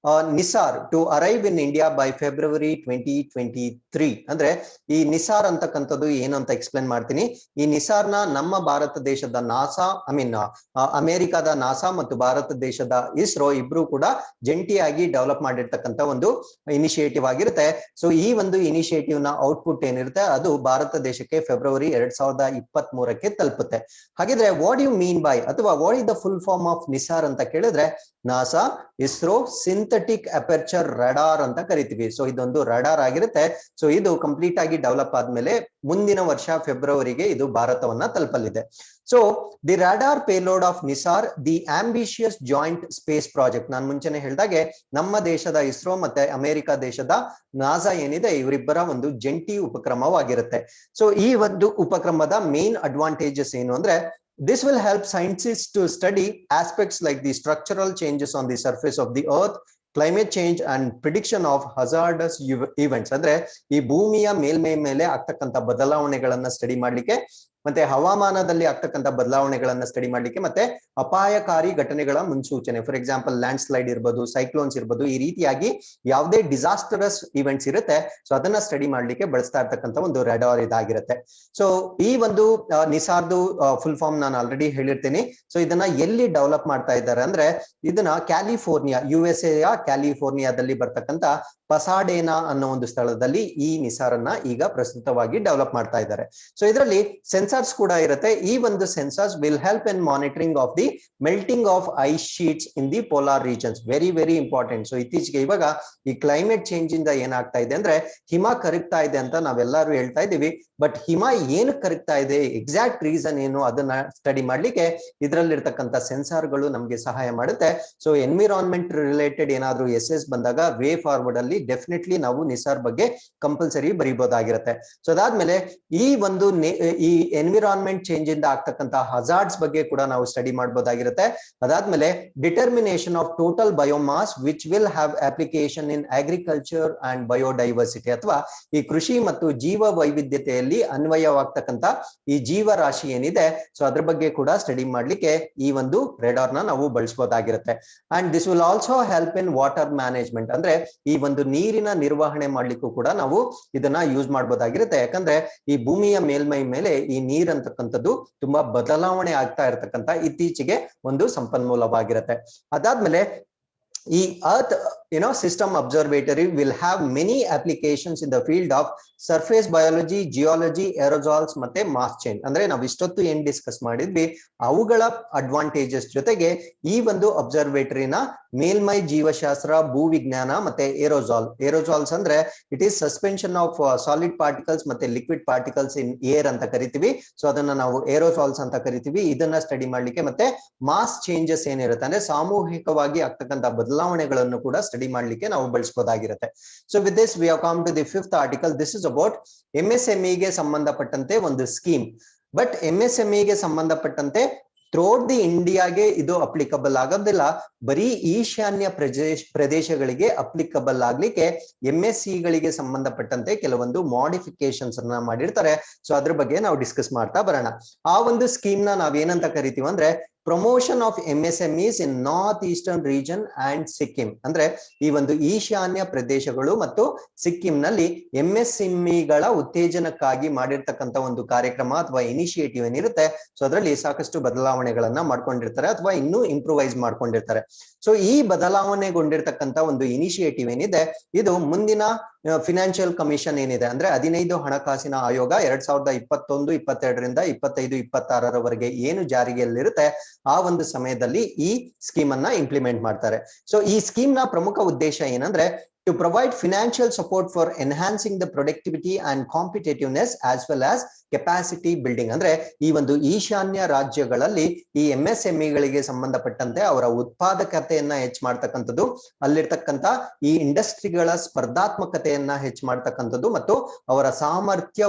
NISAR to arrive in India by February 2023. ಅಂದ್ರೆ ಈ ನಿಸಾರ್ ಅಂತಕ್ಕಂಥದ್ದು ಏನು ಅಂತ ಎಕ್ಸ್ಪ್ಲೇನ್ ಮಾಡ್ತೀನಿ. ಈ ನಿಸಾರ್ನ ನಮ್ಮ ಭಾರತ ದೇಶದ ನಾಸಾ ಅಮೆರಿಕದ ನಾಸಾ ಮತ್ತು ಭಾರತ ದೇಶದ ಇಸ್ರೋ ಇಬ್ರು ಕೂಡ ಜಂಟಿಯಾಗಿ ಡೆವಲಪ್ ಮಾಡಿರ್ತಕ್ಕಂಥ ಒಂದು ಇನಿಷಿಯೇಟಿವ್ ಆಗಿರುತ್ತೆ. ಸೊ ಈ ಒಂದು ಇನಿಷಿಯೇಟಿವ್ ನ ಔಟ್ಪುಟ್ ಏನಿರುತ್ತೆ ಅದು ಭಾರತ ದೇಶಕ್ಕೆ ಫೆಬ್ರವರಿ 2023ಕ್ಕೆ ತಲುಪುತ್ತೆ. ಹಾಗಿದ್ರೆ ವಾಟ್ ಯು ಮೀನ್ ಬೈ ಅಥವಾ what is the full form of NISAR ಅಂತ ಕೇಳಿದ್ರೆ NASA ISRO synthetic aperture radar ಅಂತ ಕರಿತೀವಿ. ಸೊ ಇದೊಂದು ರಡಾರ್ ಆಗಿರುತ್ತೆ. ಸೊ ಇದು ಕಂಪ್ಲೀಟ್ ಆಗಿ ಡೆವಲಪ್ ಆದ್ಮೇಲೆ ಮುಂದಿನ ವರ್ಷ ಫೆಬ್ರವರಿಗೆ ಇದು ಭಾರತವನ್ನ ತಲುಪಲಿದೆ. So the radar payload of Nisar the ambitious joint space project. ನಾನು ಮುಂಚೆನೆ ಹೇಳಿದಾಗೆ ನಮ್ಮ ದೇಶದ ಇಸ್ರೋ ಮತ್ತೆ ಅಮೆರಿಕ ದೇಶದ ನಾಸಾ ಏನಿದೆ ಇವರಿಬ್ಬರ ಒಂದು ಜಂಟಿ ಉಪಕ್ರಮವಾಗಿರುತ್ತೆ. ಸೊ ಈ ಒಂದು ಉಪಕ್ರಮದ ಮೇನ್ ಅಡ್ವಾಂಟೇಜಸ್ ಏನು ಅಂದ್ರೆ this will help scientists to study aspects like the structural changes on the surface of the earth, climate change and prediction of hazardous events. ಅಂದ್ರೆ ಈ ಭೂಮಿಯ ಮೇಲ್ಮೈ ಮೇಲೆ ಆಗ್ತಕ್ಕಂಥ ಬದಲಾವಣೆಗಳನ್ನ ಸ್ಟಡಿ ಮಾಡ್ಲಿಕ್ಕೆ ಮತ್ತೆ ಹವಾಮಾನದಲ್ಲಿ ಆಗ್ತಕ್ಕಂಥ ಬದಲಾವಣೆಗಳನ್ನ ಸ್ಟಡಿ ಮಾಡ್ಲಿಕ್ಕೆ ಮತ್ತೆ ಅಪಾಯಕಾರಿ ಘಟನೆಗಳ ಮುನ್ಸೂಚನೆ, ಫಾರ್ ಎಕ್ಸಾಂಪಲ್ ಲ್ಯಾಂಡ್ ಸ್ಲೈಡ್ ಇರ್ಬೋದು, ಸೈಕ್ಲೋನ್ಸ್ ಇರ್ಬೋದು, ಈ ರೀತಿಯಾಗಿ ಯಾವುದೇ ಡಿಸಾಸ್ಟರಸ್ ಇವೆಂಟ್ಸ್ ಇರುತ್ತೆ ಸೊ ಅದನ್ನ ಸ್ಟಡಿ ಮಾಡ್ಲಿಕ್ಕೆ ಬಳಸ್ತಾ ಇರ್ತಕ್ಕಂಥ ಒಂದು ರೆಡಾರ್ ಇದಾಗಿರುತ್ತೆ. ಸೊ ಈ ಒಂದು ನಿಸಾರ್ದು ಫುಲ್ ಫಾರ್ಮ್ ನಾನು ಆಲ್ರೆಡಿ ಹೇಳಿರ್ತೀನಿ. ಸೊ ಇದನ್ನ ಎಲ್ಲಿ ಡೆವಲಪ್ ಮಾಡ್ತಾ ಇದ್ದಾರೆ ಅಂದ್ರೆ ಇದನ್ನ ಕ್ಯಾಲಿಫೋರ್ನಿಯಾ, USA ಕ್ಯಾಲಿಫೋರ್ನಿಯಾದಲ್ಲಿ ಬರ್ತಕ್ಕಂಥ ಪಸಾಡೇನಾ ಅನ್ನೋ ಒಂದು ಸ್ಥಳದಲ್ಲಿ ಈ ನಿಸಾರನ್ನ ಈಗ ಪ್ರಸ್ತುತವಾಗಿ ಡೆವಲಪ್ ಮಾಡ್ತಾ ಇದ್ದಾರೆ. ಸೊ ಇದರಲ್ಲಿ ಸೆನ್ಸಾರ್ಸ್ ಕೂಡ ಇರುತ್ತೆ. ಈ ಒಂದು sensors will help in monitoring of the melting of ice sheets in the polar regions. Very very important. So ಇತ್ತೀಚೆಗೆ ಇವಾಗ ಈ ಕ್ಲೈಮೇಟ್ ಚೇಂಜ್ ಇಂದ ಏನಾಗ್ತಾ ಇದೆ ಅಂದ್ರೆ ಹಿಮ ಕರಗ್ತಾ ಇದೆ ಅಂತ ನಾವೆಲ್ಲರೂ ಹೇಳ್ತಾ ಇದ್ದೀವಿ. ಬಟ್ ಹಿಮ ಏನು ಕರಗ್ತಾ ಇದೆ, ಎಕ್ಸಾಕ್ಟ್ ರೀಸನ್ ಏನು ಅದನ್ನ ಸ್ಟಡಿ ಮಾಡ್ಲಿಕ್ಕೆ ಇದರಲ್ಲಿರ್ತಕ್ಕಂಥ ಸೆನ್ಸಾರ್ಗಳು ನಮ್ಗೆ ಸಹಾಯ ಮಾಡುತ್ತೆ. ಸೊ ಎನ್ವಿರಾನ್ಮೆಂಟ್ ರಿಲೇಟೆಡ್ ಏನಾದ್ರೂ ಎಸ್ ಬಂದಾಗ ವೇ ಫಾರ್ವರ್ಡ್ ಅಲ್ಲಿ ಡೆಫಿನೆಟ್ಲಿ ನಾವು ನಿಸಾರ್ ಬಗ್ಗೆ ಕಂಪಲ್ಸರಿ ಬರೀಬಹುದಾಗಿರುತ್ತೆ. ಸೊ ಅದಾದ್ಮೇಲೆ ಈ ಒಂದು ಈ ಎನ್ವಿರಾನ್ಮೆಂಟ್ ಚೇಂಜ್ ಇಂದ ಆಗ್ತಕ್ಕಂಥ ಹಜಾರ್ಡ್ಸ್ ಬಗ್ಗೆ ಕೂಡ ನಾವು ಸ್ಟಡಿ ಮಾಡಬಹುದಾಗಿರುತ್ತೆ. ಅದಾದ್ಮೇಲೆ determination of total biomass which will have application in agriculture and biodiversity, ಅಥವಾ ಈ ಕೃಷಿ ಮತ್ತು ಜೀವ ವೈವಿಧ್ಯತೆಯಲ್ಲಿ ಅನ್ವಯವಾಗ್ತಕ್ಕಂಥ ಈ ಜೀವರಾಶಿ ಏನಿದೆ ಸೊ ಅದ್ರ ಬಗ್ಗೆ ಕೂಡ ಸ್ಟಡಿ ಮಾಡ್ಲಿಕ್ಕೆ ಈ ಒಂದು ರೆಡಾರ್ ನ ನಾವು ಬಳಸಬಹುದಾಗಿರುತ್ತೆ. And this will also help in water management. ಅಂದ್ರೆ ಈ ಒಂದು ನೀರಿನ ನಿರ್ವಹಣೆ ಮಾಡ್ಲಿಕ್ಕೂ ಕೂಡ ನಾವು ಇದನ್ನ ಯೂಸ್ ಮಾಡಬಹುದಾಗಿರುತ್ತೆ. ಯಾಕಂದ್ರೆ ಈ ಭೂಮಿಯ ಮೇಲ್ಮೈ ಮೇಲೆ ಈ ನೀರ್ ಅಂತಕ್ಕಂಥದ್ದು ತುಂಬಾ ಬದಲಾವಣೆ ಆಗ್ತಾ ಇರತಕ್ಕಂತ ಇತ್ತೀಚೆಗೆ ಒಂದು ಸಂಪನ್ಮೂಲವಾಗಿರುತ್ತೆ. ಅದಾದ್ಮೇಲೆ ಈ earth system observatory will have many applications in the field of surface biology, geology, aerosols ಮತ್ತೆ mass change. ಅಂದ್ರೆ ನಾವು ಇಷ್ಟೊತ್ತು ಏನ್ ಡಿಸ್ಕಸ್ ಮಾಡಿದ್ವಿ ಅವುಗಳ ಅಡ್ವಾಂಟೇಜಸ್ ಜೊತೆಗೆ ಈ ಒಂದು ಅಬ್ಸರ್ವೇಟರಿನ ಮೇಲ್ಮೈ ಜೀವಶಾಸ್ತ್ರ, ಭೂವಿಜ್ಞಾನ ಮತ್ತೆ ಏರೋಸಾಲ್ಸ್ ಅಂದ್ರೆ it is suspension of solid particles ಮತ್ತೆ ಲಿಕ್ವಿಡ್ ಪಾರ್ಟಿಕಲ್ಸ್ ಇನ್ ಏರ್ ಅಂತ ಕರಿತೀವಿ. ಸೊ ಅದನ್ನ ನಾವು ಏರೋಸಾಲ್ಸ್ ಅಂತ ಕರಿತೀವಿ. ಇದನ್ನ ಸ್ಟಡಿ ಮಾಡ್ಲಿಕ್ಕೆ ಮತ್ತೆ ಮಾಸ್ ಚೇಂಜಸ್ ಏನಿರುತ್ತೆ ಅಂದ್ರೆ ಸಾಮೂಹಿಕವಾಗಿ ಆಗ್ತಕ್ಕಂಥ ಬದಲಾವಣೆಗಳನ್ನು ಕೂಡ ಸ್ಟಡಿ ಮಾಡ್ಲಿಕ್ಕೆ ನಾವು ಬಳಸಬಹುದಾಗಿರುತ್ತೆ. So with this we have come to the fifth article. This is about MSME ಗೆ ಸಂಬಂಧಪಟ್ಟಂತೆ ಒಂದು ಸ್ಕೀಮ್. ಬಟ್ MSME ಗೆ ಸಂಬಂಧಪಟ್ಟಂತೆ ಥ್ರೂಔಟ್ ದಿ ಇಂಡಿಯಾಗೆ ಇದು ಅಪ್ಲಿಕಬಲ್ ಆಗೋದಿಲ್ಲ. ಬರೀ ಈಶಾನ್ಯ ಪ್ರದೇಶಗಳಿಗೆ ಅಪ್ಲಿಕಬಲ್ ಆಗ್ಲಿಕ್ಕೆ MSE ಗಳಿಗೆ ಸಂಬಂಧಪಟ್ಟಂತೆ ಕೆಲವೊಂದು ಮಾಡಿಫಿಕೇಶನ್ಸ್ ಅನ್ನ ಮಾಡಿರ್ತಾರೆ. ಸೊ ಅದ್ರ ಬಗ್ಗೆ ನಾವು ಡಿಸ್ಕಸ್ ಮಾಡ್ತಾ ಬರೋಣ. ಆ ಒಂದು ಸ್ಕೀಮ್ ನ ನಾವೇನಂತ ಕರಿತೀವಿ ಅಂದ್ರೆ promotion of MSMEs in north eastern region and Sikkim. ಅಂದ್ರೆ ಈ ಒಂದು ಈಶಾನ್ಯ ಪ್ರದೇಶಗಳು ಮತ್ತು ಸಿಕ್ಕಿಂ ನಲ್ಲಿ MSMEಗಳ ಉತ್ತೇಜನಕ್ಕಾಗಿ ಮಾಡಿರ್ತಕ್ಕಂಥ ಒಂದು ಕಾರ್ಯಕ್ರಮ ಅಥವಾ ಇನಿಷಿಯೇಟಿವ್ ಏನಿರುತ್ತೆ ಸೊ ಅದರಲ್ಲಿ ಸಾಕಷ್ಟು ಬದಲಾವಣೆಗಳನ್ನ ಮಾಡ್ಕೊಂಡಿರ್ತಾರೆ ಅಥವಾ ಇನ್ನೂ ಇಂಪ್ರೂವೈಸ್ ಮಾಡ್ಕೊಂಡಿರ್ತಾರೆ. ಸೊ ಈ ಬದಲಾವಣೆಗೊಂಡಿರ್ತಕ್ಕಂಥ ಒಂದು ಇನಿಷಿಯೇಟಿವ್ ಏನಿದೆ ಇದು ಮುಂದಿನ ಫಿನಾನ್ಷಿಯಲ್ ಕಮಿಷನ್ ಏನಿದೆ ಅಂದ್ರೆ 15 ಹಣಕಾಸಿನ ಆಯೋಗ 2021-22ರಿಂದ 25-26ರವರೆಗೆ ಏನು ಜಾರಿಯಲ್ಲಿರುತ್ತೆ ಆ ಒಂದು ಸಮಯದಲ್ಲಿ ಈ ಸ್ಕೀಮ್ ಅನ್ನ ಇಂಪ್ಲಿಮೆಂಟ್ ಮಾಡ್ತಾರೆ. ಸೊ ಈ ಸ್ಕೀಮ್ ನ ಪ್ರಮುಖ ಉದ್ದೇಶ ಏನಂದ್ರೆ to provide financial support for enhancing the productivity and competitiveness as well as capacity building. ಅಂದ್ರೆ ಈ ಒಂದು ಈಶಾನ್ಯ ರಾಜ್ಯಗಳಲ್ಲಿ ಈ MSMEಗಳಿಗೆ ಸಂಬಂಧಪಟ್ಟಂತೆ ಅವರ ಉತ್ಪಾದಕತೆಯನ್ನ ಹೆಚ್ಚು ಮಾಡ್ತಕ್ಕಂಥದ್ದು, ಅಲ್ಲಿರ್ತಕ್ಕಂಥ ಈ ಇಂಡಸ್ಟ್ರಿಗಳ ಸ್ಪರ್ಧಾತ್ಮಕತೆಯನ್ನ ಹೆಚ್ಚು ಮಾಡ್ತಕ್ಕಂಥದ್ದು ಮತ್ತು ಅವರ ಸಾಮರ್ಥ್ಯ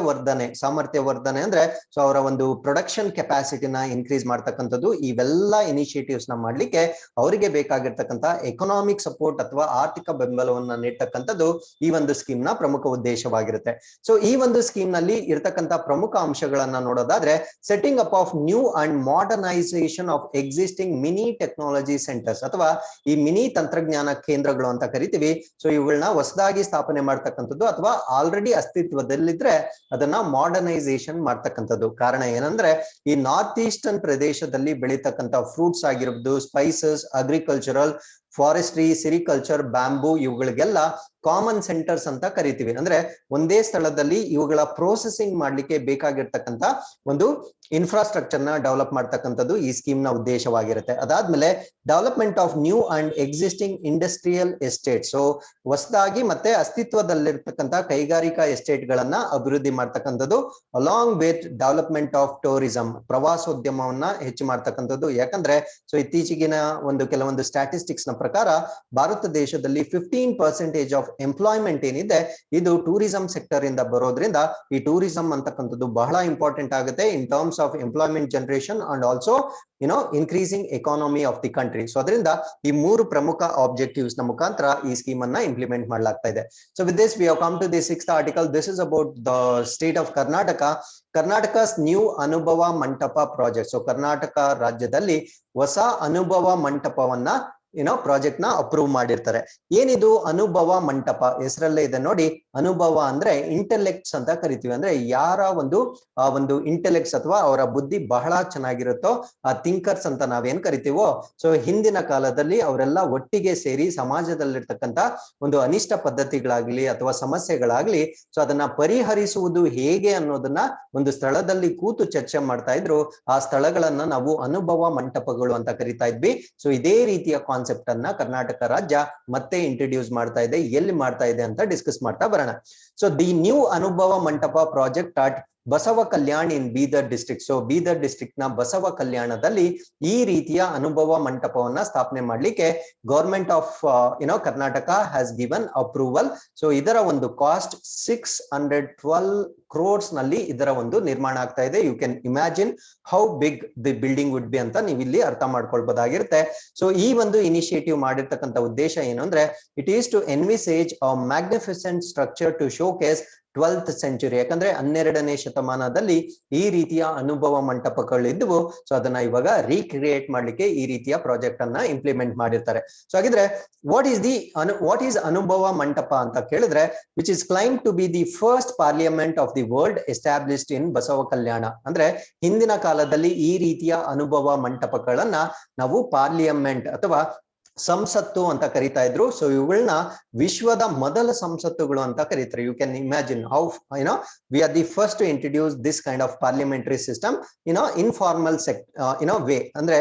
ವರ್ಧನೆ ಅಂದ್ರೆ ಸೊ ಅವರ ಒಂದು ಪ್ರೊಡಕ್ಷನ್ ಕೆಪಾಸಿಟಿನ ಇನ್ಕ್ರೀಸ್ ಮಾಡ್ತಕ್ಕಂಥದ್ದು. ಇವೆಲ್ಲ ಇನಿಷಿಯೇಟಿವ್ಸ್ ನ ಮಾಡ್ಲಿಕ್ಕೆ ಅವರಿಗೆ ಬೇಕಾಗಿರ್ತಕ್ಕಂಥ ಎಕನಾಮಿಕ್ ಸಪೋರ್ಟ್ ಅಥವಾ ಆರ್ಥಿಕ ಬೆಂಬಲವನ್ನ ನೀಡ್ತಕ್ಕಂಥದ್ದು ಈ ಒಂದು ಸ್ಕೀಮ್ ನ ಪ್ರಮುಖ ಉದ್ದೇಶವಾಗಿರುತ್ತೆ. ಸೊ ಈ ಒಂದು ಸ್ಕೀಮ್ ನಲ್ಲಿ ಇರತಕ್ಕಂತ ಪ್ರಮುಖ ಅಂಶಗಳನ್ನ ನೋಡೋದಾದ್ರೆ, setting up of new and modernisation of existing mini technology centres ಅಥವಾ ಈ ಮಿನಿ ತಂತ್ರಜ್ಞಾನ ಕೇಂದ್ರಗಳು ಅಂತ ಕರಿತೀವಿ. ಸೊ ಇವುಗಳನ್ನ ಹೊಸದಾಗಿ ಸ್ಥಾಪನೆ ಮಾಡ್ತಕ್ಕಂಥದ್ದು ಅಥವಾ ಆಲ್ರೆಡಿ ಅಸ್ತಿತ್ವದಲ್ಲಿದ್ರೆ ಅದನ್ನ ಮಾಡರ್ನೈಸೇಷನ್ ಮಾಡ್ತಕ್ಕಂಥದ್ದು. ಕಾರಣ ಏನಂದ್ರೆ, ಈ ನಾರ್ತ್ ಈಸ್ಟರ್ನ್ ಪ್ರದೇಶದಲ್ಲಿ ಬೆಳೀತಕ್ಕಂಥ ಫ್ರೂಟ್ಸ್ ಆಗಿರ್ಬೋದು, spices, agricultural, forestry, sericulture, bamboo ಇವುಗಳಿಗೆಲ್ಲ ಕಾಮನ್ ಸೆಂಟರ್ಸ್ ಅಂತ ಕರಿತೀವಿ. ಅಂದ್ರೆ ಒಂದೇ ಸ್ಥಳದಲ್ಲಿ ಇವುಗಳ ಪ್ರೋಸೆಸಿಂಗ್ ಮಾಡ್ಲಿಕ್ಕೆ ಬೇಕಾಗಿರ್ತಕ್ಕಂಥ ಒಂದು ಇನ್ಫ್ರಾಸ್ಟ್ರಕ್ಚರ್ ನ ಡೆವಲಪ್ ಮಾಡ್ತಕ್ಕಂಥದ್ದು ಈ ಸ್ಕೀಮ್ ನ ಉದ್ದೇಶವಾಗಿರುತ್ತೆ. ಅದಾದ್ಮೇಲೆ development of new and existing industrial estate. So ಹೊಸದಾಗಿ ಮತ್ತೆ ಅಸ್ತಿತ್ವದಲ್ಲಿರ್ತಕ್ಕಂಥ ಕೈಗಾರಿಕಾ ಎಸ್ಟೇಟ್ ಗಳನ್ನ ಅಭಿವೃದ್ಧಿ ಮಾಡ್ತಕ್ಕಂಥದ್ದು. Along with development of tourism, ಪ್ರವಾಸೋದ್ಯಮವನ್ನ ಹೆಚ್ಚು ಮಾಡ್ತಕ್ಕಂಥದ್ದು. ಯಾಕಂದ್ರೆ ಸೊ ಇತ್ತೀಚೆಗಿನ ಕೆಲವೊಂದು ಸ್ಟ್ಯಾಟಿಸ್ಟಿಕ್ಸ್ ನ ಪ್ರಕಾರ ಭಾರತ ದೇಶದಲ್ಲಿ 15% ಆಫ್ ಎಂಪ್ಲಾಯ್ಮೆಂಟ್ ಏನಿದೆ ಇದು ಟೂರಿಸಂ ಸೆಕ್ಟರ್ ಇಂದ ಬರೋದ್ರಿಂದ ಈ ಟೂರಿಸಂ ಅಂತಕ್ಕಂಥದ್ದು ಬಹಳ ಇಂಪಾರ್ಟೆಂಟ್ ಆಗುತ್ತೆ in terms of employment generation and also increasing economy of the country. So ಅದರಿಂದ ಈ 3 ಪ್ರಮುಖ ಆಬ್ಜೆಕ್ಟಿವ್ಸ್ ನ ಮುಖಾಂತರ ಈ ಸ್ಕೀಮ್ ಅನ್ನ ಇಂಪ್ಲಿಮೆಂಟ್ ಮಾಡಲಾಗ್ತಾ ಇದೆ. So with this we have come to the 6th article. This is about the state of Karnataka. Karnataka's new Anubhava Mantapa project. So Karnataka ರಾಜ್ಯದಲ್ಲಿ ಹೊಸ ಅನುಭವ ಮಂಟಪವನ್ನ ಪ್ರಾಜೆಕ್ಟ್ ನ ಅಪ್ರೂವ್ ಮಾಡಿರ್ತಾರೆ. ಏನಿದು ಅನುಭವ ಮಂಟಪ? ಹೆಸರಲ್ಲೇ ಇದೆ ನೋಡಿ. ಅನುಭವ ಅಂದ್ರೆ ಇಂಟೆಲೆಕ್ಟ್ಸ್ ಅಂತ ಕರಿತೀವಿ. ಅಂದ್ರೆ ಯಾರ ಒಂದು ಇಂಟೆಲೆಕ್ಟ್ಸ್ ಅಥವಾ ಅವರ ಬುದ್ಧಿ ಬಹಳ ಚೆನ್ನಾಗಿರುತ್ತೋ ಆ ಥಿಂಕರ್ಸ್ ಅಂತ ನಾವೇನ್ ಕರಿತೀವೋ. ಸೊ ಹಿಂದಿನ ಕಾಲದಲ್ಲಿ ಅವರೆಲ್ಲ ಒಟ್ಟಿಗೆ ಸೇರಿ ಸಮಾಜದಲ್ಲಿರ್ತಕ್ಕಂಥ ಒಂದು ಅನಿಷ್ಟ ಪದ್ಧತಿಗಳಾಗ್ಲಿ ಅಥವಾ ಸಮಸ್ಯೆಗಳಾಗ್ಲಿ ಸೊ ಅದನ್ನ ಪರಿಹರಿಸುವುದು ಹೇಗೆ ಅನ್ನೋದನ್ನ ಒಂದು ಸ್ಥಳದಲ್ಲಿ ಕೂತು ಚರ್ಚೆ ಮಾಡ್ತಾ ಇದ್ರು. ಆ ಸ್ಥಳಗಳನ್ನ ನಾವು ಅನುಭವ ಮಂಟಪಗಳು ಅಂತ ಕರಿತಾ ಇದ್ವಿ. ಸೊ ಇದೇ ರೀತಿಯ ಕಾನ್ಸೆಪ್ಟ್ ಅನ್ನ ಕರ್ನಾಟಕ ರಾಜ್ಯ ಮತ್ತೆ ಇಂಟ್ರೊಡ್ಯೂಸ್ ಮಾಡ್ತಾ ಇದೆ. ಎಲ್ಲಿ ಮಾಡ್ತಾ ಇದೆ ಅಂತ ಡಿಸ್ಕಸ್ ಮಾಡ್ತಾ ಬರೋಣ. So the new Anubhava Mantapa project at Basava Kalyan in Bidar district. So Bidar district ನ ಬಸವ ಕಲ್ಯಾಣದಲ್ಲಿ ಈ ರೀತಿಯ ಅನುಭವ ಮಂಟಪವನ್ನ ಸ್ಥಾಪನೆ ಮಾಡ್ಲಿಕ್ಕೆ government of Karnataka has given approval. So ಇದರ ಒಂದು ಕಾಸ್ಟ್ 612 crores ನಲ್ಲಿ ಇದರ ಒಂದು ನಿರ್ಮಾಣ ಆಗ್ತಾ ಇದೆ. You can imagine how big the building would be ಅಂತ ನೀವು ಇಲ್ಲಿ ಅರ್ಥ ಮಾಡ್ಕೊಳ್ಬಹುದಾಗಿರುತ್ತೆ. ಸೊ ಈ ಒಂದು ಇನಿಷಿಯೇಟಿವ್ ಮಾಡಿರ್ತಕ್ಕಂಥ ಉದ್ದೇಶ ಏನು ಅಂದ್ರೆ, it is to envisage a magnificent structure to showcase 12th century. ಯಾಕಂದ್ರೆ 12ನೇ ಶತಮಾನದಲ್ಲಿ ಈ ರೀತಿಯ ಅನುಭವ ಮಂಟಪಗಳು ಇದ್ವು. ಸೊ ಅದನ್ನ ಇವಾಗ ರೀಕ್ರಿಯೇಟ್ ಮಾಡ್ಲಿಕ್ಕೆ ಈ ರೀತಿಯ ಪ್ರಾಜೆಕ್ಟ್ ಅನ್ನ ಇಂಪ್ಲಿಮೆಂಟ್ ಮಾಡಿರ್ತಾರೆ. ಸೊ ಹಾಗಿದ್ರೆ ವಾಟ್ ಈಸ್ ಅನುಭವ ಮಂಟಪ ಅಂತ ಕೇಳಿದ್ರೆ, which is claim to be the first parliament of the world established in Basava Kalyana. ಅಂದ್ರೆ ಹಿಂದಿನ ಕಾಲದಲ್ಲಿ ಈ ರೀತಿಯ ಅನುಭವ ಮಂಟಪಗಳನ್ನ ನಾವು ಪಾರ್ಲಿಮೆಂಟ್ ಅಥವಾ ಸಂಸತ್ತು ಅಂತ ಕರಿತಾ ಇದ್ರು. ಸೊ ಇವುಗಳನ್ನ ವಿಶ್ವದ ಮೊದಲ ಸಂಸತ್ತುಗಳು ಅಂತ ಕರೀತಾರೆ. You can imagine how we are the first to introduce this kind of parliamentary system informal way. ಅಂದ್ರೆ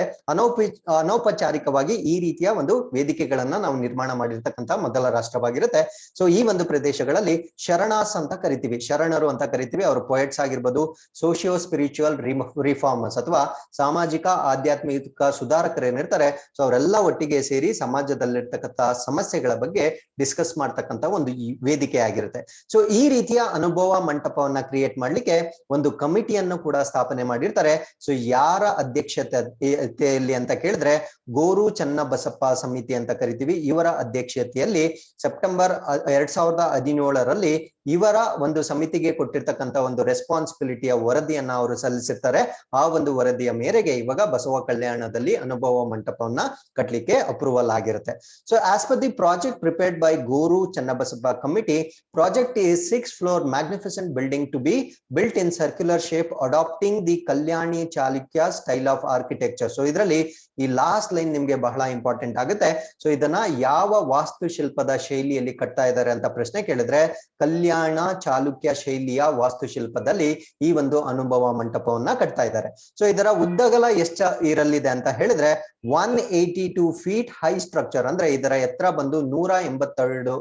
ಅನೌಪಚಾರಿಕವಾಗಿ ಈ ರೀತಿಯ ಒಂದು ವೇದಿಕೆಗಳನ್ನ ನಾವು ನಿರ್ಮಾಣ ಮಾಡಿರ್ತಕ್ಕಂಥ ಮೊದಲ ರಾಷ್ಟ್ರವಾಗಿರುತ್ತೆ. ಸೊ ಈ ಒಂದು ಪ್ರದೇಶಗಳಲ್ಲಿ ಶರಣಾಸ್ ಅಂತ ಕರಿತೀವಿ, ಶರಣರು ಅಂತ ಕರಿತೀವಿ. ಅವರು ಪೊಯೆಟ್ಸ್ ಆಗಿರ್ಬೋದು, ಸೋಶಿಯೋ ಸ್ಪಿರಿಚುವಲ್ ರಿಫಾರ್ಮರ್ಸ್ ಅಥವಾ ಸಾಮಾಜಿಕ ಆಧ್ಯಾತ್ಮಿಕ ಸುಧಾರಕರು ಏನಿರ್ತಾರೆ. ಸೊ ಅವರೆಲ್ಲ ಒಟ್ಟಿಗೆ ಸೇರಿ ಸಮಾಜದಲ್ಲಿರ್ತಕ್ಕಂಥ ಸಮಸ್ಯೆಗಳ ಬಗ್ಗೆ ಡಿಸ್ಕಸ್ ಮಾಡ್ತಕ್ಕಂಥ ಒಂದು ವೇದಿಕೆ ಆಗಿರುತ್ತೆ. ಸೊ ಈ ರೀತಿಯ ಅನುಭವ ಮಂಟಪವನ್ನ ಕ್ರಿಯೇಟ್ ಮಾಡ್ಲಿಕ್ಕೆ ಒಂದು ಕಮಿಟಿಯನ್ನು ಕೂಡ ಸ್ಥಾಪನೆ ಮಾಡಿರ್ತಾರೆ. ಸೊ ಯಾರ ಅಧ್ಯಕ್ಷತೆಯಲ್ಲಿ ಅಂತ ಕೇಳಿದ್ರೆ, ಗೋರು ಚನ್ನಬಸಪ್ಪ ಸಮಿತಿ ಅಂತ ಕರಿತೀವಿ. ಇವರ ಅಧ್ಯಕ್ಷತೆಯಲ್ಲಿ ಸೆಪ್ಟೆಂಬರ್ 2017ರಲ್ಲಿ ಇವರ ಒಂದು ಸಮಿತಿಗೆ ಕೊಟ್ಟಿರ್ತಕ್ಕಂಥ ಒಂದು ರೆಸ್ಪಾನ್ಸಿಬಿಲಿಟಿಯ ವರದಿಯನ್ನ ಅವರು ಸಲ್ಲಿಸಿರ್ತಾರೆ. ಆ ಒಂದು ವರದಿಯ ಮೇರೆಗೆ ಇವಾಗ ಬಸವ ಕಲ್ಯಾಣದಲ್ಲಿ ಅನುಭವ ಮಂಟಪವನ್ನ ಕಟ್ಟಲಿಕ್ಕೆ ಅಪ್ರೂವಲ್ ಆಗಿರುತ್ತೆ. So as per the project prepared by Goru Channabasappa committee, project is 6-floor magnificent building to be built in circular shape adopting the Kalyani Chalukya style of architecture. So ಇದರಲ್ಲಿ ಈ ಲಾಸ್ಟ್ ಲೈನ್ ನಿಮ್ಗೆ ಬಹಳ ಇಂಪಾರ್ಟೆಂಟ್ ಆಗುತ್ತೆ. So ಇದನ್ನ ಯಾವ ವಾಸ್ತುಶಿಲ್ಪದ ಶೈಲಿಯಲ್ಲಿ ಕಟ್ತಾ ಇದ್ದಾರೆ ಅಂತ ಪ್ರಶ್ನೆ ಕೇಳಿದ್ರೆ, ಕಲ್ಯಾಣ ಚಾಲುಕ್ಯ ಶೈಲಿಯ ವಾಸ್ತುಶಿಲ್ಪದಲ್ಲಿ ಈ ಒಂದು ಅನುಭವ ಮಂಟಪವನ್ನ ಕಟ್ತಾ ಇದ್ದಾರೆ. ಸೊ ಇದರ ಉದ್ದಗಲ ಎಷ್ಟು ಇರಲಿದೆ ಅಂತ ಹೇಳಿದ್ರೆ 182 feet ಹೈ ಸ್ಟ್ರಕ್ಚರ್. ಅಂದ್ರೆ ಇದರ ಎತ್ತರ ಬಂದು 182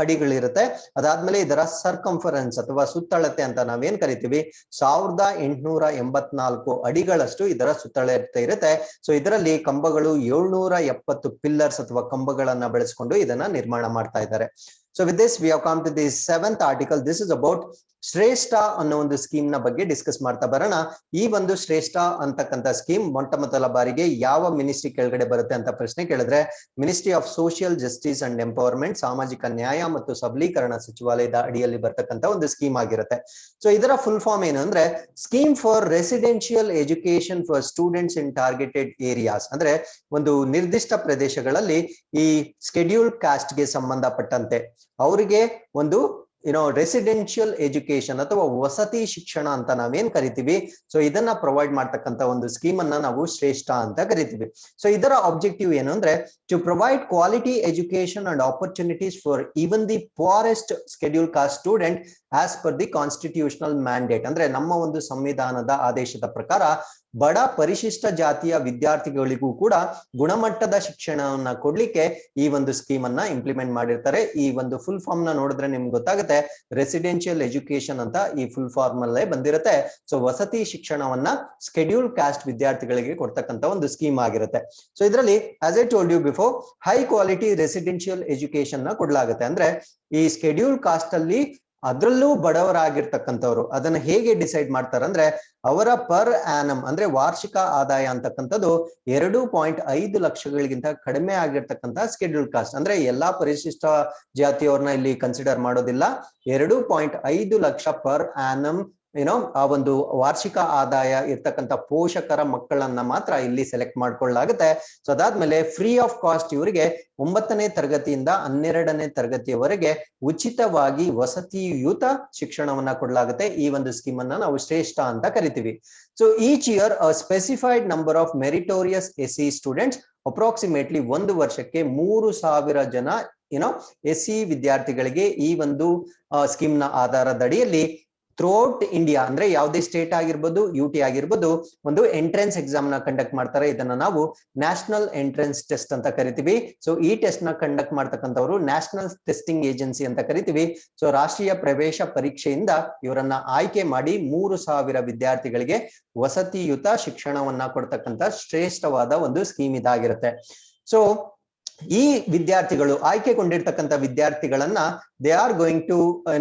ಅಡಿಗಳಿರುತ್ತೆ. ಅದಾದ್ಮೇಲೆ ಇದರ ಸರ್ಕಂಫರೆನ್ಸ್ ಅಥವಾ ಸುತ್ತಳತೆ ಅಂತ ನಾವೇನ್ ಕರಿತೀವಿ 1884 ಅಡಿಗಳಷ್ಟು ಇದರ ಸುತ್ತಳತೆ ಇರುತ್ತೆ. ಸೊ ಇದರಲ್ಲಿ ಕಂಬಗಳು 770 ಪಿಲ್ಲರ್ಸ್ ಅಥವಾ ಕಂಬಗಳನ್ನ ಬೆಳೆಸ್ಕೊಂಡು ಇದನ್ನ ನಿರ್ಮಾಣ ಮಾಡ್ತಾ ಇದ್ದಾರೆ. So with this, we have come to the 7th article. This is about ಶ್ರೇಷ್ಠ ಅನ್ನೋ ಒಂದು ಸ್ಕೀಮ್ ನ ಬಗ್ಗೆ ಡಿಸ್ಕಸ್ ಮಾಡ್ತಾ ಬರೋಣ. ಈ ಒಂದು ಶ್ರೇಷ್ಠ ಅಂತಕ್ಕಂಥ ಸ್ಕೀಮ್ ಮೊಟ್ಟ ಮೊದಲ ಬಾರಿಗೆ ಯಾವ ಮಿನಿಸ್ಟ್ರಿ ಕೆಳಗಡೆ ಬರುತ್ತೆ ಅಂತ ಪ್ರಶ್ನೆ ಕೇಳಿದ್ರೆ ministry of social justice and empowerment, ಸಾಮಾಜಿಕ ನ್ಯಾಯ ಮತ್ತು ಸಬಲೀಕರಣ ಸಚಿವಾಲಯದ ಅಡಿಯಲ್ಲಿ ಬರ್ತಕ್ಕಂಥ ಒಂದು ಸ್ಕೀಮ್ ಆಗಿರುತ್ತೆ. ಸೊ ಇದರ ಫುಲ್ ಫಾರ್ಮ್ ಏನು ಅಂದ್ರೆ scheme for residential education for students in targeted areas. ಅಂದ್ರೆ ಒಂದು ನಿರ್ದಿಷ್ಟ ಪ್ರದೇಶಗಳಲ್ಲಿ ಈ ಸ್ಕೆಡ್ಯೂಲ್ ಕಾಸ್ಟ್ ಗೆ ಸಂಬಂಧಪಟ್ಟಂತೆ ಅವರಿಗೆ ಒಂದು ರೆಸಿಡೆನ್ಷಿಯಲ್ ಎಜುಕೇಶನ್ ಅಥವಾ ವಸತಿ ಶಿಕ್ಷಣ ಅಂತ ನಾವೇನ್ ಕರಿತೀವಿ, ಸೊ ಇದನ್ನ ಪ್ರೊವೈಡ್ ಮಾಡ್ತಕ್ಕಂಥ ಒಂದು ಸ್ಕೀಮ್ ಅನ್ನ ನಾವು ಶ್ರೇಷ್ಠ ಅಂತ ಕರಿತೀವಿ. ಸೊ ಇದರ ಆಬ್ಜೆಕ್ಟಿವ್ ಏನು ಅಂದ್ರೆ to provide quality education and opportunities for even the poorest schedule caste student as per the constitutional mandate. ಅಂದ್ರೆ ನಮ್ಮ ಒಂದು ಸಂವಿಧಾನದ ಆದೇಶದ ಪ್ರಕಾರ ಬಡ ಪರಿಶಿಷ್ಟ ಜಾತಿಯ ವಿದ್ಯಾರ್ಥಿಗಳಿಗೂ ಕೂಡ ಗುಣಮಟ್ಟದ ಶಿಕ್ಷಣವನ್ನ ಕೊಡ್ಲಿಕ್ಕೆ ಈ ಒಂದು ಸ್ಕೀಮ್ ಅನ್ನ ಇಂಪ್ಲಿಮೆಂಟ್ ಮಾಡಿರ್ತಾರೆ. ಈ ಒಂದು ಫುಲ್ ಫಾರ್ಮ್ ನ ನೋಡಿದ್ರೆ ನಿಮ್ಗೆ ಗೊತ್ತಾಗುತ್ತೆ, ರೆಸಿಡೆನ್ಷಿಯಲ್ ಎಜುಕೇಶನ್ ಅಂತ ಈ ಫುಲ್ ಫಾರ್ಮ್ ಅಲ್ಲೇ ಬಂದಿರುತ್ತೆ. ಸೊ ವಸತಿ ಶಿಕ್ಷಣವನ್ನ ಸ್ಕೆಡ್ಯೂಲ್ ಕಾಸ್ಟ್ ವಿದ್ಯಾರ್ಥಿಗಳಿಗೆ ಕೊಡ್ತಕ್ಕಂಥ ಒಂದು ಸ್ಕೀಮ್ ಆಗಿರುತ್ತೆ. ಸೊ ಇದರಲ್ಲಿ as I told you before, high quality residential education ನ ಕೊಡ್ಲಾಗುತ್ತೆ. ಅಂದ್ರೆ ಈ ಸ್ಕೆಡ್ಯೂಲ್ ಕಾಸ್ಟ್ ಅಲ್ಲಿ ಅದರಲ್ಲೂ ಬಡವರಾಗಿರ್ತಕ್ಕಂಥವ್ರು ಅದನ್ನ ಹೇಗೆ ಡಿಸೈಡ್ ಮಾಡ್ತಾರೆ ಅಂದ್ರೆ ಅವರ ಪರ್ ಆನಮ್ ಅಂದ್ರೆ ವಾರ್ಷಿಕ ಆದಾಯ ಅಂತಕ್ಕಂಥದ್ದು 2.5 ಲಕ್ಷಗಳಿಗಿಂತ ಕಡಿಮೆ ಆಗಿರ್ತಕ್ಕಂಥ ಸ್ಕೆಡ್ಯೂಲ್ ಕಾಸ್ಟ್. ಅಂದ್ರೆ ಎಲ್ಲಾ ಪರಿಶಿಷ್ಟ ಜಾತಿಯವ್ರನ್ನ ಇಲ್ಲಿ ಕನ್ಸಿಡರ್ ಮಾಡೋದಿಲ್ಲ. 2.5 ಲಕ್ಷ ಪರ್ ಆನಮ್ ಆ ಒಂದು ವಾರ್ಷಿಕ ಆದಾಯ ಇರ್ತಕ್ಕಂಥ ಪೋಷಕರ ಮಕ್ಕಳನ್ನ ಮಾತ್ರ ಇಲ್ಲಿ ಸೆಲೆಕ್ಟ್ ಮಾಡ್ಕೊಳ್ಳಾಗುತ್ತೆ. ಸೊ ಅದಾದ್ಮೇಲೆ ಫ್ರೀ ಆಫ್ ಕಾಸ್ಟ್ ಇವರಿಗೆ 9ನೇ ತರಗತಿಯಿಂದ 12ನೇ ತರಗತಿಯವರೆಗೆ ಉಚಿತವಾಗಿ ವಸತಿಯುತ ಶಿಕ್ಷಣವನ್ನ ಕೊಡಲಾಗುತ್ತೆ. ಈ ಒಂದು ಸ್ಕೀಮ್ ಅನ್ನ ನಾವು ಶ್ರೇಷ್ಠ ಅಂತ ಕರಿತೀವಿ. So each year specified number of meritorious SC students, approximately ಒಂದು ವರ್ಷಕ್ಕೆ 3,000 ಜನ SC ವಿದ್ಯಾರ್ಥಿಗಳಿಗೆ ಈ ಒಂದು ಸ್ಕೀಮ್ ನ ಆಧಾರದಡಿಯಲ್ಲಿ ಥ್ರೂಔಟ್ ಇಂಡಿಯಾ ಅಂದ್ರೆ ಯಾವುದೇ ಸ್ಟೇಟ್ ಆಗಿರ್ಬೋದು, UT ಆಗಿರ್ಬೋದು, ಒಂದು ಎಂಟ್ರೆನ್ಸ್ ಎಕ್ಸಾಮ್ ನ ಕಂಡಕ್ಟ್ ಮಾಡ್ತಾರೆ. ಇದನ್ನ ನಾವು ನ್ಯಾಷನಲ್ ಎಂಟ್ರೆನ್ಸ್ ಟೆಸ್ಟ್ ಅಂತ ಕರಿತೀವಿ. ಸೊ ಈ ಟೆಸ್ಟ್ ನ ಕಂಡಕ್ಟ್ ಮಾಡ್ತಕ್ಕಂಥವ್ರು ನ್ಯಾಷನಲ್ ಟೆಸ್ಟಿಂಗ್ ಏಜೆನ್ಸಿ ಅಂತ ಕರಿತೀವಿ. ಸೊ ರಾಷ್ಟ್ರೀಯ ಪ್ರವೇಶ ಪರೀಕ್ಷೆಯಿಂದ ಇವರನ್ನ ಆಯ್ಕೆ ಮಾಡಿ 3,000 ವಿದ್ಯಾರ್ಥಿಗಳಿಗೆ ವಸತಿಯುತ ಶಿಕ್ಷಣವನ್ನ ಕೊಡ್ತಕ್ಕಂಥ ಶ್ರೇಷ್ಠವಾದ ಒಂದು ಸ್ಕೀಮ್ ಇದಾಗಿರುತ್ತೆ. ಸೊ ಈ ವಿದ್ಯಾರ್ಥಿಗಳು ಆಯ್ಕೆಗೊಂಡಿರ್ತಕ್ಕಂಥ ವಿದ್ಯಾರ್ಥಿಗಳನ್ನ ದೇ ಆರ್ ಗೋಯಿಂಗ್ ಟು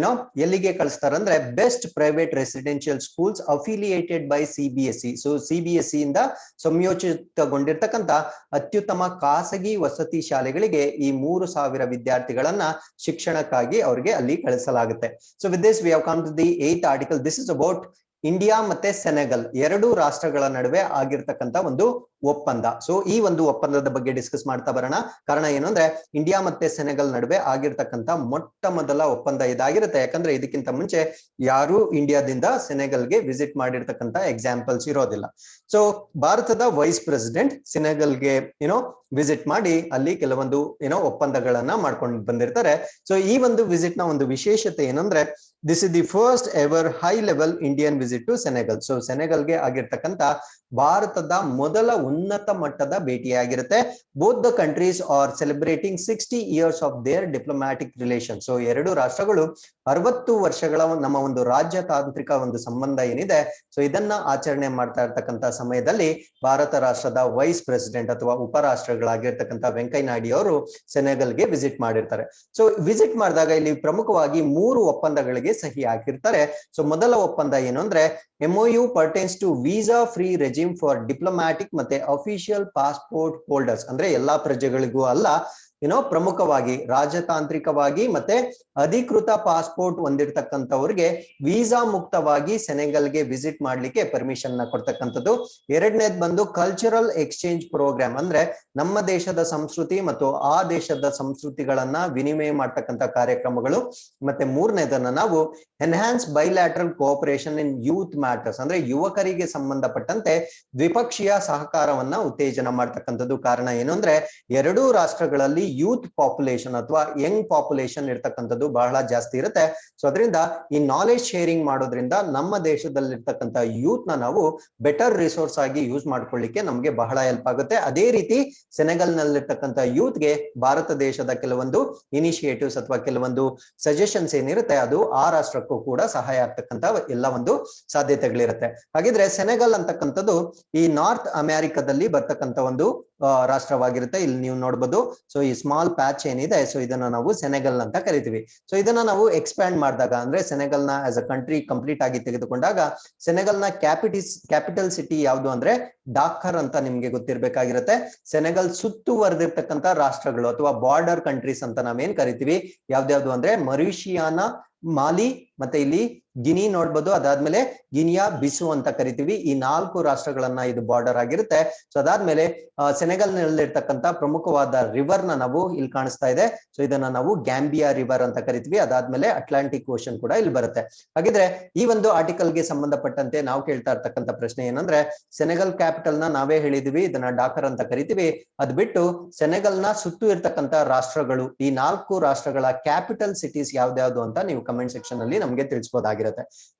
ಎಲ್ಲಿಗೆ ಕಳಿಸ್ತಾರೆ ಅಂದ್ರೆ best private residential schools affiliated by CBSE. So CBSE ಇಂದ ಸಂಯೋಜಿತಗೊಂಡಿರ್ತಕ್ಕಂಥ ಅತ್ಯುತ್ತಮ ಖಾಸಗಿ ವಸತಿ ಶಾಲೆಗಳಿಗೆ ಈ 3,000 ವಿದ್ಯಾರ್ಥಿಗಳನ್ನ ಶಿಕ್ಷಣಕ್ಕಾಗಿ ಅವ್ರಿಗೆ ಅಲ್ಲಿ ಕಳಿಸಲಾಗುತ್ತೆ. So with this we have come to the 8th article. This is about India ಮತ್ತೆ ಸೆನೆಗಲ್, 2 ರಾಷ್ಟ್ರಗಳ ನಡುವೆ ಆಗಿರ್ತಕ್ಕಂಥ ಒಂದು ಒಪ್ಪಂದ. ಸೊ ಈ ಒಂದು ಒಪ್ಪಂದದ ಬಗ್ಗೆ ಡಿಸ್ಕಸ್ ಮಾಡ್ತಾ ಬರೋಣ. ಕಾರಣ ಏನು ಅಂದ್ರೆ ಇಂಡಿಯಾ ಮತ್ತೆ ಸೆನೆಗಲ್ ನಡುವೆ ಆಗಿರ್ತಕ್ಕಂಥ ಮೊಟ್ಟ ಮೊದಲ ಒಪ್ಪಂದ ಇದಾಗಿರುತ್ತೆ. ಯಾಕಂದ್ರೆ ಇದಕ್ಕಿಂತ ಮುಂಚೆ ಯಾರು ಇಂಡಿಯಾದಿಂದ ಸೆನೆಗಲ್ಗೆ ವಿಸಿಟ್ ಮಾಡಿರ್ತಕ್ಕಂಥ ಎಕ್ಸಾಂಪಲ್ಸ್ ಇರೋದಿಲ್ಲ. ಸೊ ಭಾರತದ ವೈಸ್ ಪ್ರೆಸಿಡೆಂಟ್ ಸೆನೆಗಲ್ಗೆ ವಿಸಿಟ್ ಮಾಡಿ ಅಲ್ಲಿ ಕೆಲವೊಂದು ಒಪ್ಪಂದಗಳನ್ನ ಮಾಡ್ಕೊಂಡು ಬಂದಿರ್ತಾರೆ. ಸೊ ಈ ಒಂದು ವಿಸಿಟ್ ನ ಒಂದು ವಿಶೇಷತೆ ಏನಂದ್ರೆ this is the first ever high level Indian visit to Senegal. So ಸೆನೆಗಲ್ಗೆ ಆಗಿರ್ತಕ್ಕಂಥ ಭಾರತದ ಮೊದಲ ಉನ್ನತ ಮಟ್ಟದ ಭೇಟಿಯಾಗಿರುತ್ತೆ. Both the countries are celebrating 60 years of their diplomatic relation. So 2 ರಾಷ್ಟ್ರಗಳು 60 ವರ್ಷಗಳ ನಮ್ಮ ಒಂದು ರಾಜತಾಂತ್ರಿಕ ಒಂದು ಸಂಬಂಧ ಏನಿದೆ, ಸೊ ಇದನ್ನ ಆಚರಣೆ ಮಾಡ್ತಾ ಇರ್ತಕ್ಕಂಥ ಸಮಯದಲ್ಲಿ ಭಾರತ ರಾಷ್ಟ್ರದ ವೈಸ್ ಪ್ರೆಸಿಡೆಂಟ್ ಅಥವಾ ಉಪರಾಷ್ಟ್ರಗಳಾಗಿರ್ತಕ್ಕಂಥ ವೆಂಕಯ್ಯ ನಾಯ್ಡು ಅವರು ಸೆನೆಗಲ್ಗೆ ವಿಸಿಟ್ ಮಾಡಿರ್ತಾರೆ. ಸೊ ವಿಸಿಟ್ ಮಾಡಿದಾಗ ಇಲ್ಲಿ ಪ್ರಮುಖವಾಗಿ 3 ಒಪ್ಪಂದಗಳಿಗೆ ಸಹಿ ಹಾಕಿರ್ತಾರೆ. ಸೊ ಮೊದಲ ಒಪ್ಪಂದ ಏನು ಅಂದ್ರೆ MOU pertains to visa free regime for diplomatic ಮತ್ತೆ ಅಫಿಷಿಯಲ್ ಪಾಸ್ಪೋರ್ಟ್ ಹೋಲ್ಡರ್ಸ್. ಅಂದ್ರೆ ಎಲ್ಲಾ ಪ್ರಜೆಗಳಿಗೂ ಅಲ್ಲ, ಪ್ರಮುಖವಾಗಿ ರಾಜತಾಂತ್ರಿಕವಾಗಿ ಮತ್ತೆ ಅಧಿಕೃತ ಪಾಸ್ಪೋರ್ಟ್ ಹೊಂದಿರತಕ್ಕಂಥವ್ರಿಗೆ ವೀಸಾ ಮುಕ್ತವಾಗಿ ಸೆನೆಗಲ್ಗೆ ವಿಸಿಟ್ ಮಾಡ್ಲಿಕ್ಕೆ ಪರ್ಮಿಷನ್ ನ ಕೊಡ್ತಕ್ಕಂಥದ್ದು. ಎರಡನೇದು ಬಂದು ಕಲ್ಚರಲ್ ಎಕ್ಸ್ಚೇಂಜ್ ಪ್ರೋಗ್ರಾಮ್, ಅಂದ್ರೆ ನಮ್ಮ ದೇಶದ ಸಂಸ್ಕೃತಿ ಮತ್ತು ಆ ದೇಶದ ಸಂಸ್ಕೃತಿಗಳನ್ನ ವಿನಿಮಯ ಮಾಡ್ತಕ್ಕಂಥ ಕಾರ್ಯಕ್ರಮಗಳು. ಮತ್ತೆ ಮೂರನೇದನ್ನ ನಾವು ಎನ್ಹಾನ್ಸ್ ಬೈಲ್ಯಾಟ್ರಲ್ ಕೋಆಪರೇಷನ್ ಇನ್ ಯೂತ್ ಮ್ಯಾಟರ್ಸ್, ಅಂದ್ರೆ ಯುವಕರಿಗೆ ಸಂಬಂಧಪಟ್ಟಂತೆ ದ್ವಿಪಕ್ಷೀಯ ಸಹಕಾರವನ್ನ ಉತ್ತೇಜನ ಮಾಡ್ತಕ್ಕಂಥದ್ದು. ಕಾರಣ ಏನು ಅಂದ್ರೆ 2 ರಾಷ್ಟ್ರಗಳಲ್ಲಿ ಯೂತ್ ಪಾಪ್ಯುಲೇಷನ್ ಅಥವಾ ಯಂಗ್ ಪಾಪ್ಯುಲೇಷನ್ ಇರ್ತಕ್ಕಂಥದ್ದು ಬಹಳ ಜಾಸ್ತಿ ಇರುತ್ತೆ. ಸೊ ಅದರಿಂದ ಈ ನಾಲೆಜ್ ಶೇರಿಂಗ್ ಮಾಡೋದ್ರಿಂದ ನಮ್ಮ ದೇಶದಲ್ಲಿರ್ತಕ್ಕಂಥ ಯೂತ್ ನಾವು ಬೆಟರ್ ರಿಸೋರ್ಸ್ ಆಗಿ ಯೂಸ್ ಮಾಡ್ಕೊಳ್ಳಿಕ್ಕೆ ನಮ್ಗೆ ಬಹಳ ಹೆಲ್ಪ್ ಆಗುತ್ತೆ. ಅದೇ ರೀತಿ ಸೆನೆಗಲ್ ನಲ್ಲಿರ್ತಕ್ಕಂಥ ಯೂತ್ ಗೆ ಭಾರತ ದೇಶದ ಕೆಲವೊಂದು ಇನಿಷಿಯೇಟಿವ್ಸ್ ಅಥವಾ ಕೆಲವೊಂದು ಸಜೆಷನ್ಸ್ ಏನಿರುತ್ತೆ ಅದು ಆ ರಾಷ್ಟ್ರಕ್ಕೂ ಕೂಡ ಸಹಾಯ ಆಗ್ತಕ್ಕಂಥ ಎಲ್ಲ ಒಂದು ಸಾಧ್ಯತೆಗಳಿರುತ್ತೆ. ಹಾಗಿದ್ರೆ ಸೆನೆಗಲ್ ಅಂತಕ್ಕಂಥದ್ದು ಈ ನಾರ್ತ್ ಅಮೆರಿಕದಲ್ಲಿ ಬರ್ತಕ್ಕಂಥ ಒಂದು ರಾಷ್ಟ್ರವಾಗಿರುತ್ತೆ. ಇಲ್ಲಿ ನೀವು ನೋಡ್ಬೋದು. ಸೊ ಈ ಸ್ಮಾಲ್ ಪ್ಯಾಚ್ ಏನಿದೆ ಸೊ ಇದನ್ನ ನಾವು ಸೆನೆಗಲ್ ಅಂತ ಕರಿತೀವಿ. ಸೊ ಇದನ್ನ ನಾವು ಎಕ್ಸ್ಪ್ಯಾಂಡ್ ಮಾಡಿದಾಗ ಅಂದ್ರೆ ಸೆನೆಗಲ್ ನ ಆಸ್ ಅ ಕಂಟ್ರಿ ಕಂಪ್ಲೀಟ್ ಆಗಿ ತೆಗೆದುಕೊಂಡಾಗ ಸೆನೆಗಲ್ ನ ಕ್ಯಾಪಿಟಲ್ ಸಿಟಿ ಯಾವುದು ಅಂದ್ರೆ ಡಾಕರ್ ಅಂತ ನಿಮ್ಗೆ ಗೊತ್ತಿರ್ಬೇಕಾಗಿರುತ್ತೆ. ಸೆನೆಗಲ್ ಸುತ್ತುವರೆದಿರ್ತಕ್ಕಂಥ ರಾಷ್ಟ್ರಗಳು ಅಥವಾ ಬಾರ್ಡರ್ ಕಂಟ್ರೀಸ್ ಅಂತ ನಾವೇನ್ ಕರಿತೀವಿ ಯಾವ್ದ್ಯಾವ್ದು ಅಂದ್ರೆ ಮರಿಷಿಯಾನ, ಮಾಲಿ ಮತ್ತೆ ಇಲ್ಲಿ ಗಿನಿ ನೋಡ್ಬೋದು. ಅದಾದ್ಮೇಲೆ ಗಿನಿಯಾ ಬಿಸು ಅಂತ ಕರಿತೀವಿ. ಈ 4 ರಾಷ್ಟ್ರಗಳನ್ನ ಇದು ಬಾರ್ಡರ್ ಆಗಿರುತ್ತೆ. ಸೊ ಅದಾದ್ಮೇಲೆ ಸೆನೆಗಲ್ ನಲ್ಲಿರ್ತಕ್ಕಂಥ ಪ್ರಮುಖವಾದ ರಿವರ್ ನ ನಾವು ಇಲ್ಲಿ ಕಾಣಿಸ್ತಾ ಇದೆ. ಸೊ ಇದನ್ನ ನಾವು ಗ್ಯಾಂಬಿಯಾ ರಿವರ್ ಅಂತ ಕರಿತೀವಿ. ಅದಾದ್ಮೇಲೆ ಅಟ್ಲಾಂಟಿಕ್ ಓಷನ್ ಕೂಡ ಇಲ್ಲಿ ಬರುತ್ತೆ. ಹಾಗಿದ್ರೆ ಈ ಒಂದು ಆರ್ಟಿಕಲ್ ಗೆ ಸಂಬಂಧಪಟ್ಟಂತೆ ನಾವು ಕೇಳ್ತಾ ಇರ್ತಕ್ಕಂಥ ಪ್ರಶ್ನೆ ಏನಂದ್ರೆ ಸೆನೆಗಲ್ ಕ್ಯಾಪಿಟಲ್ ನ ನಾವೇ ಹೇಳಿದೀವಿ ಇದನ್ನ ಡಾಕರ್ ಅಂತ ಕರಿತೀವಿ. ಅದ್ ಬಿಟ್ಟು ಸೆನೆಗಲ್ ನ ಸುತ್ತು ಇರ್ತಕ್ಕಂಥ ರಾಷ್ಟ್ರಗಳು ಈ 4 ರಾಷ್ಟ್ರಗಳ ಕ್ಯಾಪಿಟಲ್ ಸಿಟೀಸ್ ಯಾವ್ದ್ಯಾವ್ದು ಅಂತ ನೀವು ಕಮೆಂಟ್ ಸೆಕ್ಷನ್ ಅಲ್ಲಿ ನಮ್ಗೆ ತಿಳಿಸಬಹುದಾಗಿರುತ್ತೆ.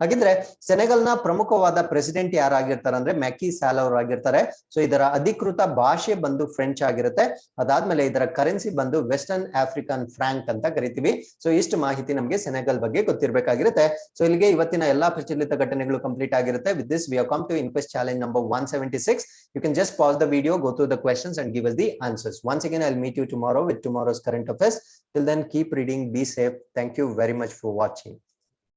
ಹಾಗಿದ್ರೆ ಸೆನೆಗಲ್ ನ ಪ್ರಮುಖವಾದ ಪ್ರೆಸಿಡೆಂಟ್ ಯಾರಾಗಿರ್ತಾರೆ ಅಂದ್ರೆ ಮ್ಯಾಕಿ ಸಾಲ್ ಅವರು ಆಗಿರ್ತಾರೆ. ಸೊ ಇದರ ಅಧಿಕೃತ ಭಾಷೆ ಬಂದು ಫ್ರೆಂಚ್ ಆಗಿರುತ್ತೆ. ಅದಾದ್ಮೇಲೆ ಇದರ ಕರೆನ್ಸಿ ಬಂದು ವೆಸ್ಟರ್ನ್ ಆಫ್ರಿಕನ್ ಫ್ರಾಂಕ್ ಅಂತ ಕರಿತೀವಿ. ಸೊ ಇಷ್ಟು ಮಾಹಿತಿ ನಮಗೆ ಸೆನೆಗಲ್ ಬಗ್ಗೆ ಗೊತ್ತಿರಬೇಕಾಗಿರುತ್ತೆ. ಸೊ ಇಲ್ಲಿಗೆ ಇವತ್ತಿನ ಎಲ್ಲಾ ಪ್ರಚಲಿತ ಘಟನೆಗಳು ಕಂಪ್ಲೀಟ್ ಆಗಿರುತ್ತೆ. With this we have come to Inquest challenge number 176. You can just pause the video, go through the questions and give us the answers. Once again, I'll meet you tomorrow with tomorrow's current affairs. Till then, keep reading, be safe. Thank you very much for watching.